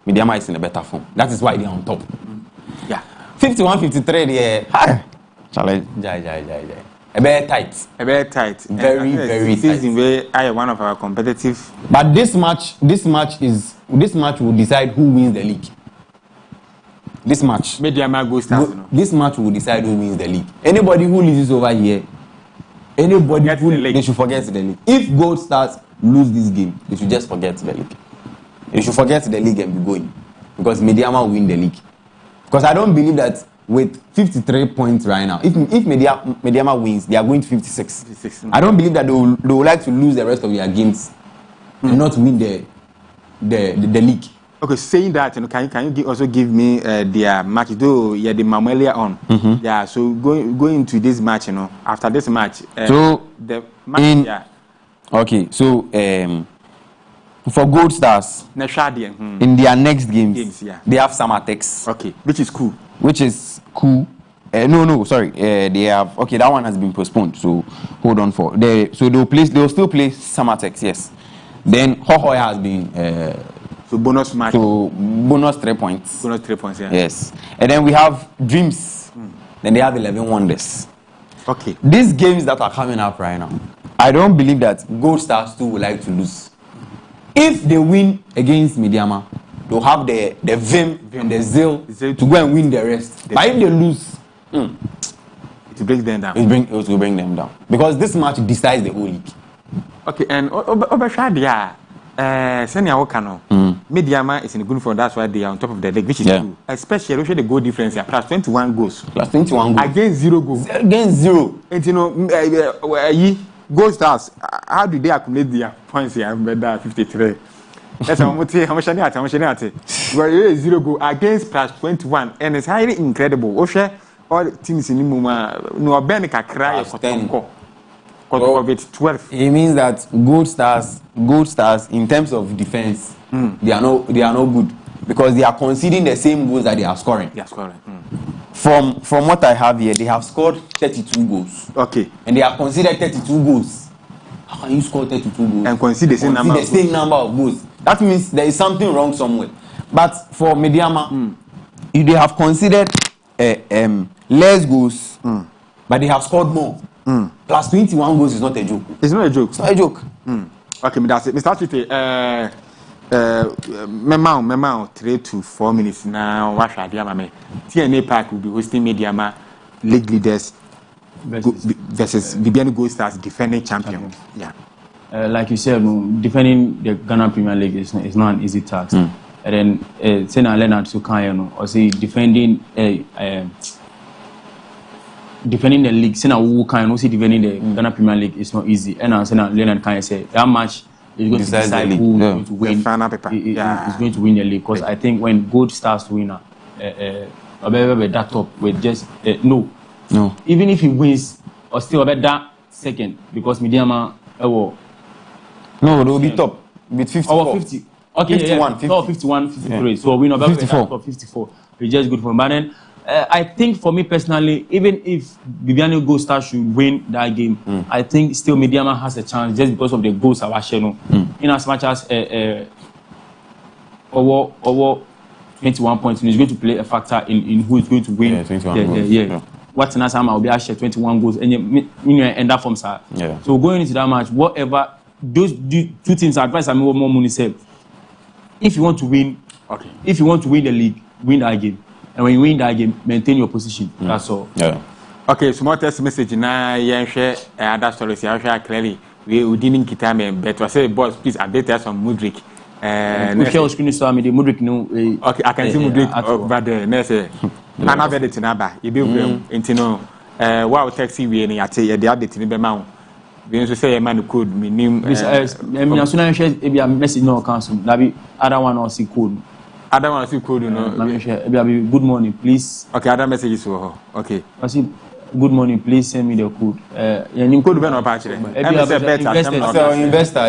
Midiama is in a better form. That is why they are on top. Yeah. 51-53, they challenge. A bit tight. Very tight. Season where I am one of our competitive. But this match will decide who wins the league. This match. Midiama Gold Stars. This match will decide who wins the league. Anybody who loses over here, they should forget the league. If Gold Stars lose this game, they should just forget the league. They should forget the league and be going, because Midiama will win the league. Because I don't believe that with 53 points right now, if Midiama wins, they are going to 56. I don't believe that they will like to lose the rest of their games and not win the league. Okay, saying that, can you also give me their match? Though the Mamelia on. Yeah, so going into this match, after this match, the match. Okay, so for Gold Stars, in their next games, they have Samatex. Okay, which is cool. Sorry. They have that one has been postponed. So hold on they'll still play Samatex, yes. Then Hohoy has been so bonus match. So bonus 3 points. Bonus 3 points, yeah. Yes. And then we have Dreams. Then they have 11 Wonders. Okay. These games that are coming up right now, I don't believe that Gold Stars 2 would like to lose. If they win against Midiama, they'll have the vim and the zeal to go and win the rest. But if they lose, it will bring them down. It will bring them down. Because this match decides the whole league. Okay, and Obashadia, Senior Okano, Midiama is in a good form, that's why they are on top of the league, which is true. Especially, look at the goal difference here, plus 21 goals. Plus 21 goals. Against 0 goals. Against 0. And Gold Stars, how do they accumulate their points here? I'm better 53. That's how much where 0 goal against plus 21, and it's highly incredible. All teams in Muma, no Benica cry for 10. Of 12. It means that Gold Stars, in terms of defense, they are no good, because they are conceding the same goals that they are scoring. They are scoring. From what I have here, they have scored 32 goals. Okay. And they have conceded 32 goals. How can you score 32 goals and concede the same number of goals? That means there is something wrong somewhere. But for Midiama, if they have conceded less goals, but they have scored more. Plus 21 goals is not a joke. It's not a joke. It's not a joke. Okay, that's it. Mr. Chite, Memao 3 to 4 minutes now. What shall I TNA Park will be hosting Midiama league leaders versus Bibiani Gold Stars defending champion. Yeah. Like you said, defending the Ghana Premier League is not an easy task. And then, Sena Leonard Sukayano, or say defending the league, Sena Wu can also defending the Ghana Premier League is not easy. And Sena Leonard can say that match is going to decide who is going to win. Is going to win the league, because I think when Gold Stars win, that top with just no. Even if he wins, or still about that second, because Midiama no, they will be top with 54. 50. Okay, 51, 53. Yeah. So we know about 54. 54. It's just good for him. But then I think for me personally, even if Bibiani Gold Stars should win that game, I think still Midiama has a chance just because of the goals of Asheno. In as much as over 21 points, he's going to play a factor in who is going to win. Yeah, 21 goals. What's in will be actually 21 goals and you end up from sir. Yeah. So going into that match, whatever those two teams advice I more money said. If you want to win, if you want to win the league, win that game. And when you win that game, maintain your position. That's all. Yeah. Okay, small test message now. Yeah, share other stories. Yeah, share clearly. We didn't get time, but I say, boss, please update us on Mudryk. We share screen so me the Mudryk no. Okay, I can see Mudryk over there. Next, another day tonight, you be intino. wow taxi we ni ate ye de update ni be ma wo we nso say man code minim national share e bia message no cancel that be other one or see code no e be good morning please. Okay, other messages for okay, I see good morning please send me the code code be no pa kire e say better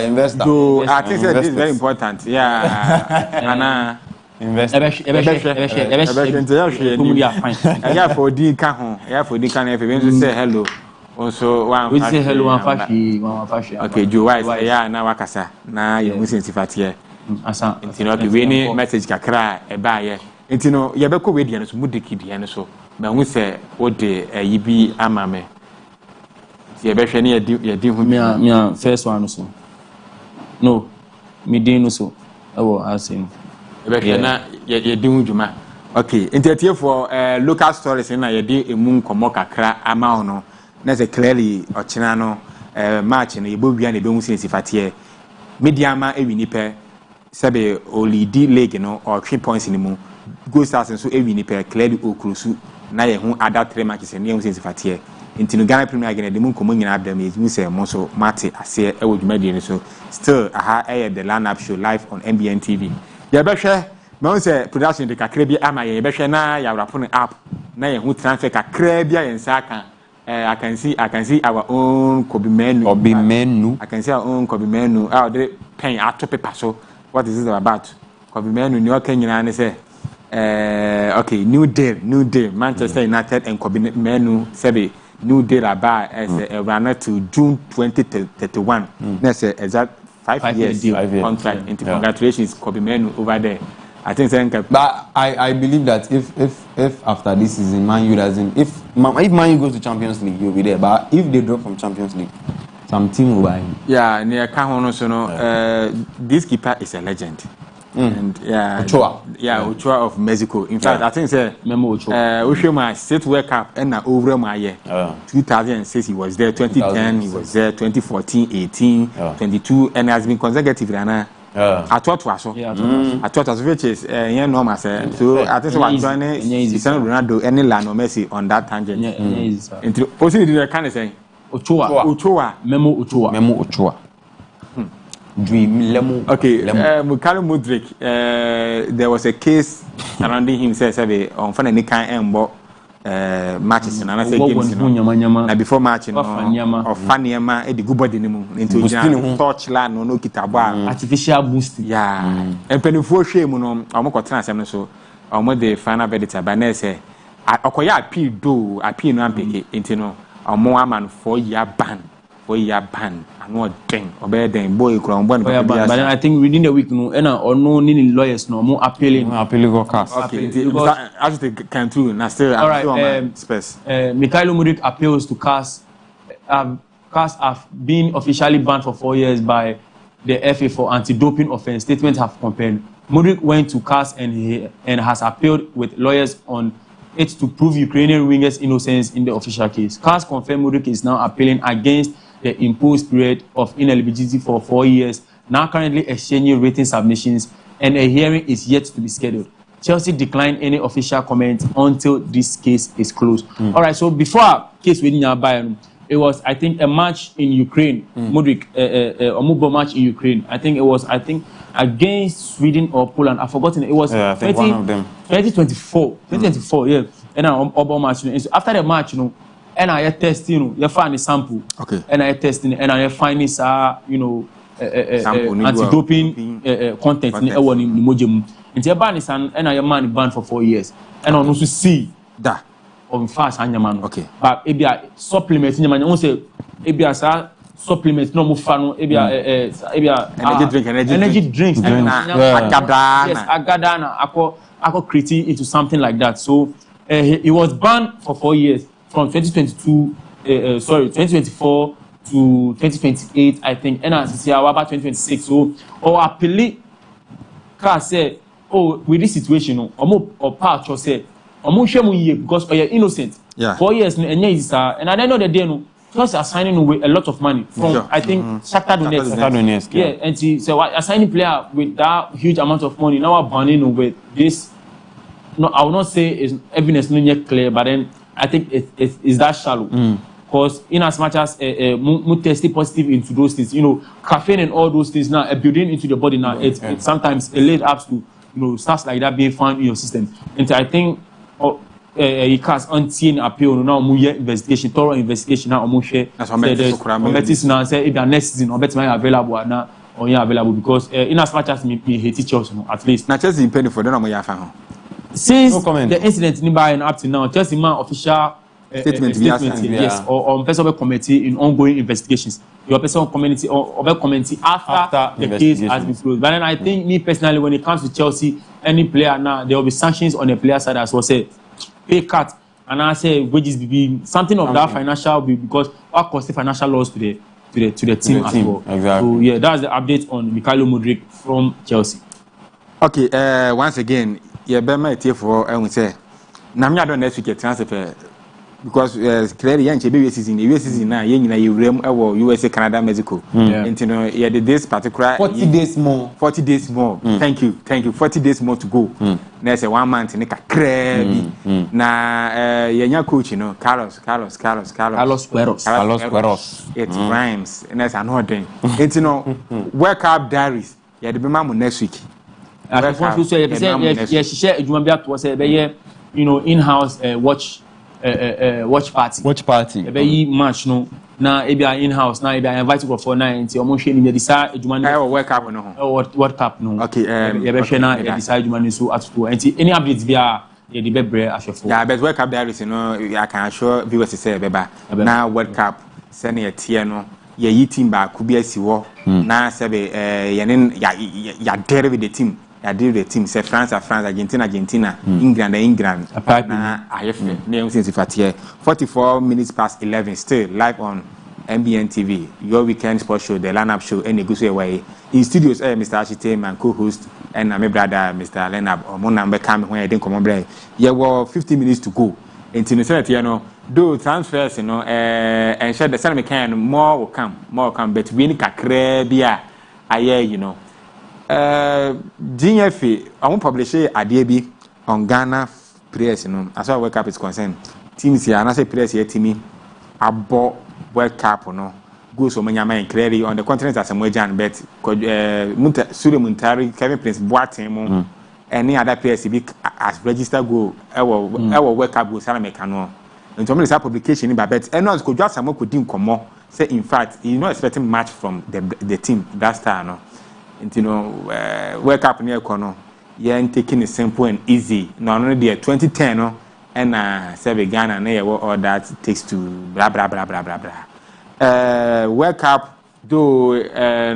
investor so I think this is very important ana investor for di ka ho for di ka na efe we say hello also one we say hello one fashi okay Joe wise na wakasa na ye mu sensifate here asa intino we ni message kakra e ba ye intino ye be ko we die no so mu dikidi ye no so ma hu se wo de yi bi ama me ye be hwe ni ye di hu me first one so no me din no so ewo asin e be hwe na ye di hu djuma okay intietie for local stories na ye di emu nkomo kakra ama ono na se clearly ochina no match no ye bo wia na be hu sensifate media ma ewi ni pe sebe o lead league no or 3 points ni mu go stars nso ewi ni pe clearly okrusu na ye hu other 3 matches ni hu sensifate intino Ghana Premier League na de mu nkomo nyina abdam ezimu se mo so mate ase e wo dwumadi ni so still aha the lineup show live on MBN TV ye be hwe ma say production de kakra bi ama ye be hwe na ya rapo no app na ye hu transfer kakra bi ayen sa kan I can see our own Kobe Menu. I can see our own Kobe Menu. Oh, they paying out to paper. So what is it about? Kobe Menu, New York, and say, okay, new day. Manchester United and Kobe Menu say new day about as a runner to June 2031. That's a exact 5 years contract. Congratulations, Kobe Menu over there. I think but I believe that if after this season Man U doesn't if Man U goes to Champions League he'll be there, but if they drop from Champions League some team will buy him. Yeah, near Kahono so no this keeper is a legend. And Ochoa of Mexico. In fact, I think say Memo Ochoa my state World Cup and over my year 2006 he was there, 2010 he was there, 2014 18 22 and has been consecutive I thought was so. I thought as which is normal say. So I think so I join Cristiano Ronaldo any Lionel Messi on that tangent. Into also did kind of say Ochoa Memo Ochoa. Dream Lemo. Okay, Mukalo Mudrik there was a case surrounding him say on fan any kind embo matches and I say games na before match no of Faniema e di gubodi ni mu into touch la no kitabo artificial boost empenifo hwe mu no omokotena asem no so omo the final verdict ba na say okoya appeal do appeal no ampeke into no omo aman 4 year ban ano den obey den boy kura on bon but I think within the week no and no ni lawyers no mo appealing go cast okay as they can through na still I'm still on my space Mikhailo Mudryk appeals to CAS. CAS have been officially banned for 4 years by the FA for anti-doping offense. Statements have compared. Mudryk went to CAS and has appealed with lawyers on it to prove Ukrainian wingers' innocence in the official case. CAS confirmed Mudryk is now appealing against the imposed period of ineligibility for 4 years, now currently exchanging written submissions, and a hearing is yet to be scheduled. Chelsea declined any official comment until this case is closed. All right, so before case with Bayern, it was, I think, a match in Ukraine. Mudryk, a mobile match in Ukraine. I think it was, against Sweden or Poland. I've forgotten. It was 2024, yeah. And a mobile match. And so after the match, and I testing, you find a sample. Okay. And I testing, and I find this, anti-doping content in the mojum. And the ban is and I man banned for 4 years. And I also see that on fast and man. Okay. But if you are supplementing, man, you say if you are supplements, no more fun. If you are energy drinks. Agadana. I could create into something like that. So it was banned for 4 years. From 2024 to 2028, I think, and as see about 2026. So, or appellee can say, oh, with this situation, or part or say, because you're innocent. Yeah. 4 years, and I don't know that they know. Because assigning away a lot of money from, I think, Shakhtar Donetsk. Yeah, and so assigning player with that huge amount of money. Now, banning with this. No, I will not say is evidence not yet clear, but then. I think it's that shallow. Because in as much as we testing positive into those things, caffeine and all those things now building into the body now, it sometimes it leads up to stuff like that being found in your system. And I think you can't unteen appeal now investigation, thorough investigation now medicine now say if the next season or better available now or available because in as much as me hate teachers at least. Now just in penny for them since the incident nearby and up to now, just in my official statement yes, or person committee in ongoing investigations. Your personal community or committee after the case has been closed. But then I think me personally, when it comes to Chelsea, any player now there will be sanctions on the player side as well. Say pay cut and I say wages be something of that financial because what cost the financial loss to the team as well. Exactly. So yeah, that's the update on Mykhailo Mudryk from Chelsea. Okay, once again, yeah, be my team for I will say. Now me I don't next week transfer because clearly young chebe season na yen nyina yewrem ewo USA Canada Mexico enti no ye this particular 40 days more thank you 40 days more to go na say 1 month ne kakra bi na yenya coach no Carlos Queiroz it rhymes na say another enti no World Cup diaries ye de be ma next week I want say ye share adwuma bi ato say be ye in-house watch party ebe match no na ebia in-house na ebia invite for na enti omo hwe ni me decide adwuma no World Cup no World Cup no okay ye be hwe na decide adwuma no so atuto enti any updates bia ye de bebre ahwefo yeah but World Cup diaries no I can assure viewers say beba na World Cup sene ye tie no ye yi team ba ku bi asi wo na sebe ye ne ya dare with the team. I did the team say France, Argentina, England. Na IFF. Name since 44 minutes past 11. Still live on MBN TV. Your weekend sports show, the lineup show. Any good way in studios. Mr. Ashite, my co-host, and my brother, Mr. Leonard. Or my number come when I didn't come on break. Yeah, well, 50 minutes to go. Into the Senate, do transfers, and share the same can more will come. But we need a crabia. DFA, I won't publish a DB on Ghana players, as far as World Cup is concerned. Teams here, and I say players here, Timmy, I bought World Cup, go so many men clearly on the continent as a Mojan bet, Sule Muntari, Kevin Prince, Boateng, any other players as registered go, our World Cup go, Salamecano. And to me, this publication in Babette, and no, could just some could think come say, in fact, you're not expecting much from the team that star, no. World Cup near Kono, you're taking it simple and easy. Not only the 2010, and Seven Ghana, and all that takes to blah blah blah blah blah blah. World Cup, though,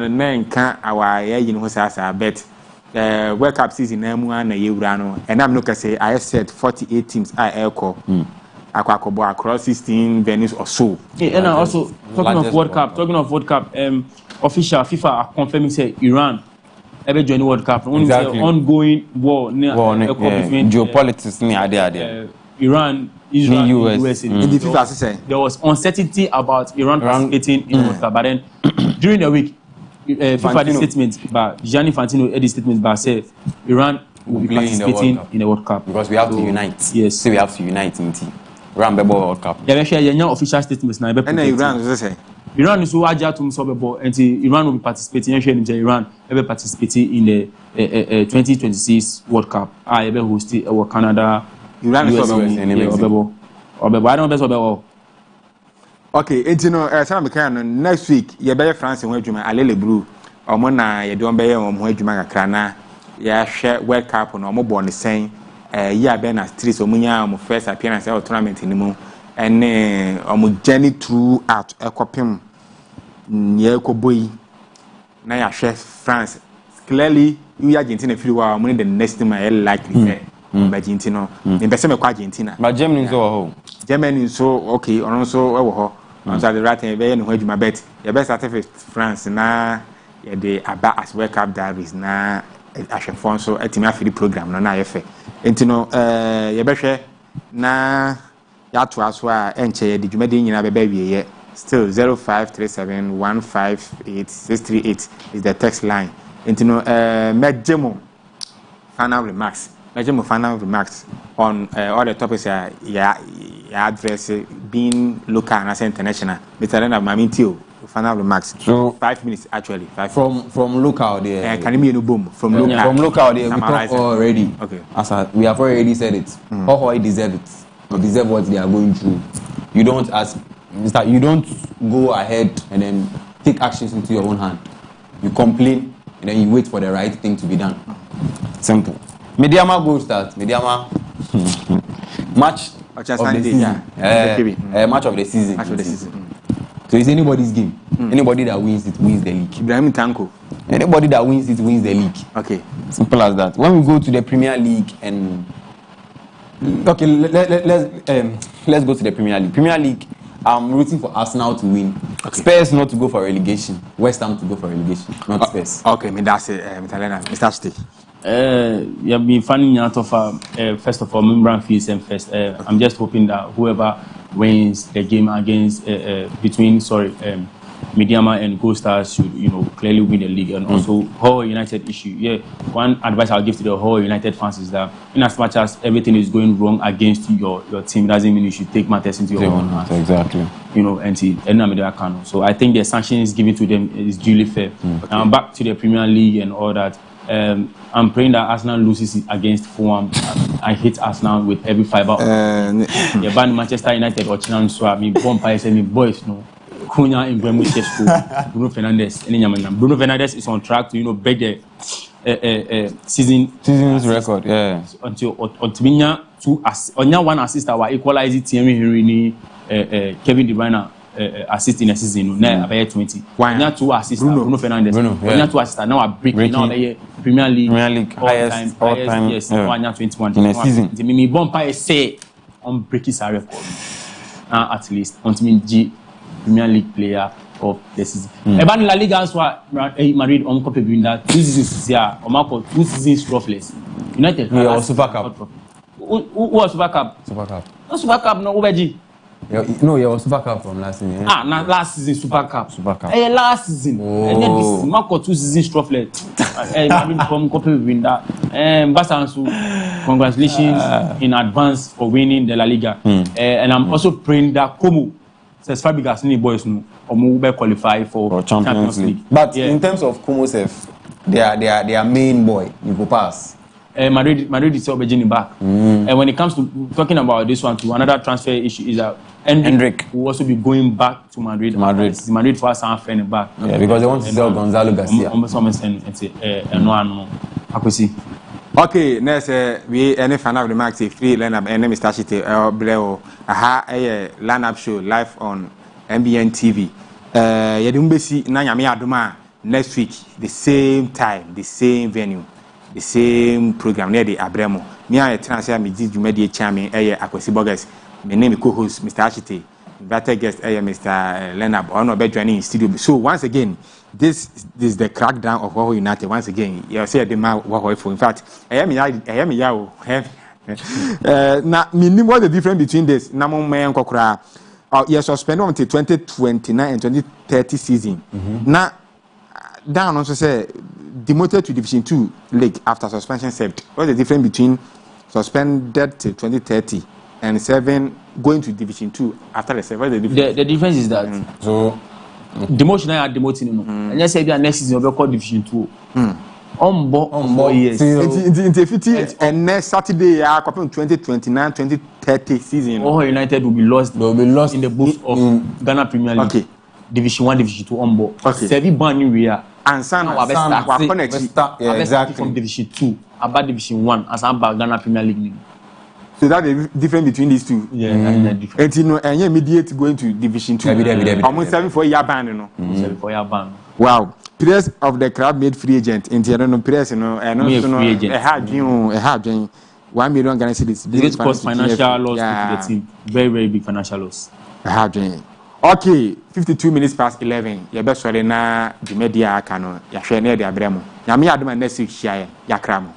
nine can't our bet World Cup season, and I'm not gonna say I said 48 teams I echo. Across 16 venues or so. And also talking of World Cup, official FIFA are confirming say Iran ever join the World Cup. Exactly. Ongoing war between geopolitics near Iran, Israel, US. In the FIFA say there was uncertainty about Iran participating in World Cup, but then during the week, FIFA did statement, but Gianni Infantino did statement, but said Iran will be participating in the World Cup because we have to unite. Yes, so we have to unite in team. Iran be World Cup. Yeah, share official statements now. And Iran is say Iran is so agile to Msobebo, and Iran will be participating. Iran will be participating in the 2026 World Cup. I will host Canada. Iran is Obebo. I don't know. Okay, next week you be France and Wejuma Alele Blue. Omona you don't be Wejuma Krana. Ya share World Cup on omo born saying yeah ben as three so munya first appearance at tournament in the moon and omo journey through out ekopim nye boy na ya share France clearly you Argentina feel wow money the next time I likely Argentina in person me Argentina but Germany so okay on so we ho on the right and be no adwuma bet ya best start France na ya dey aba as World Cup diaries na ahwefo so atimi afiri program no na yefe entino ye behwe na ya to aso a enche ye de dwumade nyina beba wieye still 0537158638 is the text line entino mejemo final remarks on all the topics ya address being local and international. Mr. Leonard Mamintio, final remarks. So 5 minutes actually. From local there. Can you be no boom from local? From local there, we talk already. Okay. We have already said it. Hohoi deserve it. They deserve what they are going through. You don't you don't go ahead and then take actions into your own hand. You complain and then you wait for the right thing to be done. Simple. Mediama goal start. Mediama match of the season. Match of the season. Match of the season. So it's anybody's game. Anybody that wins it wins the league. Ibrahim Tanko. Anybody that wins it wins the league. Okay. Simple as that. When we go to the Premier League and let's go to the Premier League. Premier League, I'm rooting for Arsenal to win. Okay. Spurs not to go for relegation. West Ham to go for relegation, not Spurs. Okay, that's it. Mr. Steve. You've been finding out of first of all, membrane fees and first. I'm just hoping that whoever wins the game against between Mediama and Gold Stars should clearly win the league. And also Hull United issue. Yeah, one advice I'll give to the Hull United fans is that in as much as everything is going wrong against your team, doesn't mean you should take matters into your own hands. Exactly. So I think the sanctions given to them is duly fair. Okay. Now back to the Premier League and all that. I'm praying that Arsenal loses against Fulham. I hate Arsenal with every fiber. The band Manchester United or Chinese, so I mean, boys no. Cunha in Bruno Fernandes. Bruno Fernandes is on track to break the season's record. Yeah. Until one assist our equalizer Thierry Henry Kevin De Bruyne assist in a season. Now about 20. Now 2 assists. Bruno Fernandes. Now 2 assists. Now a breaking. Now the Premier League highest all time. Yes. Now 21 in a season. The me bomb say on breaking his record. At least until me Premier League player of the season. Even La Liga as well, Madrid on copy doing that 2 seasons here, or 2 seasons trophless. United. Yeah, Super Cup. Who was Super Cup? Super Cup. No Super Cup, no OBG. No, it was Super Cup from last season. Yeah? Not last season Super Cup. Super Cup. Last season. And then this season, Marco 2 seasons trophless. Madrid from copy doing that. Basansu, congratulations in advance for winning the La Liga. And I'm also praying that Como. Says Fabregas ni boys no omo qualify for Champions League. But in terms of Kumosef, their main boy, you go pass. Madrid is already back. And when it comes to talking about this one too, another transfer issue is that Hendrick will also be going back to Madrid. Madrid for us and friend back. Yeah, because they want to sell Gonzalo Garcia. Okay, next we any fan of the max free lineup and Mr. Chite Bleo lineup show live on MBN TV. Yedumbesi na nyame adoma next week the same time, the same venue, the same program near the Abremo. Me I transfer me did Jumedi Chami Akwesi Burgers. My name is co-host Mr. Chite. Invited guest Mr. Leonard or no be joining in studio. So once again, this is the crackdown of Hull United. Once again, you say the man for. In fact, I am now what's the difference between this? You suspended until 2029 and 2030 season. Now, down also say demoted to Division 2 league after suspension served. What's the difference between suspended till 2030 and 7 going to Division 2 after the 7? The difference is that so demotion I demoting no. And just say the next season we call Division 2. Yes. In 50 and next Saturday, 2029, 2030 season. All United will be lost. They will be lost in the books of Ghana Premier League. Okay. Division 1, Division 2 on Okay. Sevi Bani we are. And San exactly from Division 2 about Division 1 as about Ghana Premier League. So that's the difference between these two. Yeah, that's different. And immediate going to Division 2. Almost 7 for year ban, 7 for year ban. Wow. Players of the club made free agent. In the players, and also a hard 1 million Ghana cedis. This caused financial loss to the team. Very, very big financial loss. A hard Okay, 52 minutes past 11. You best sorry na the media cano. Ya share near the Abremo. Yami aduma next week share yakramo.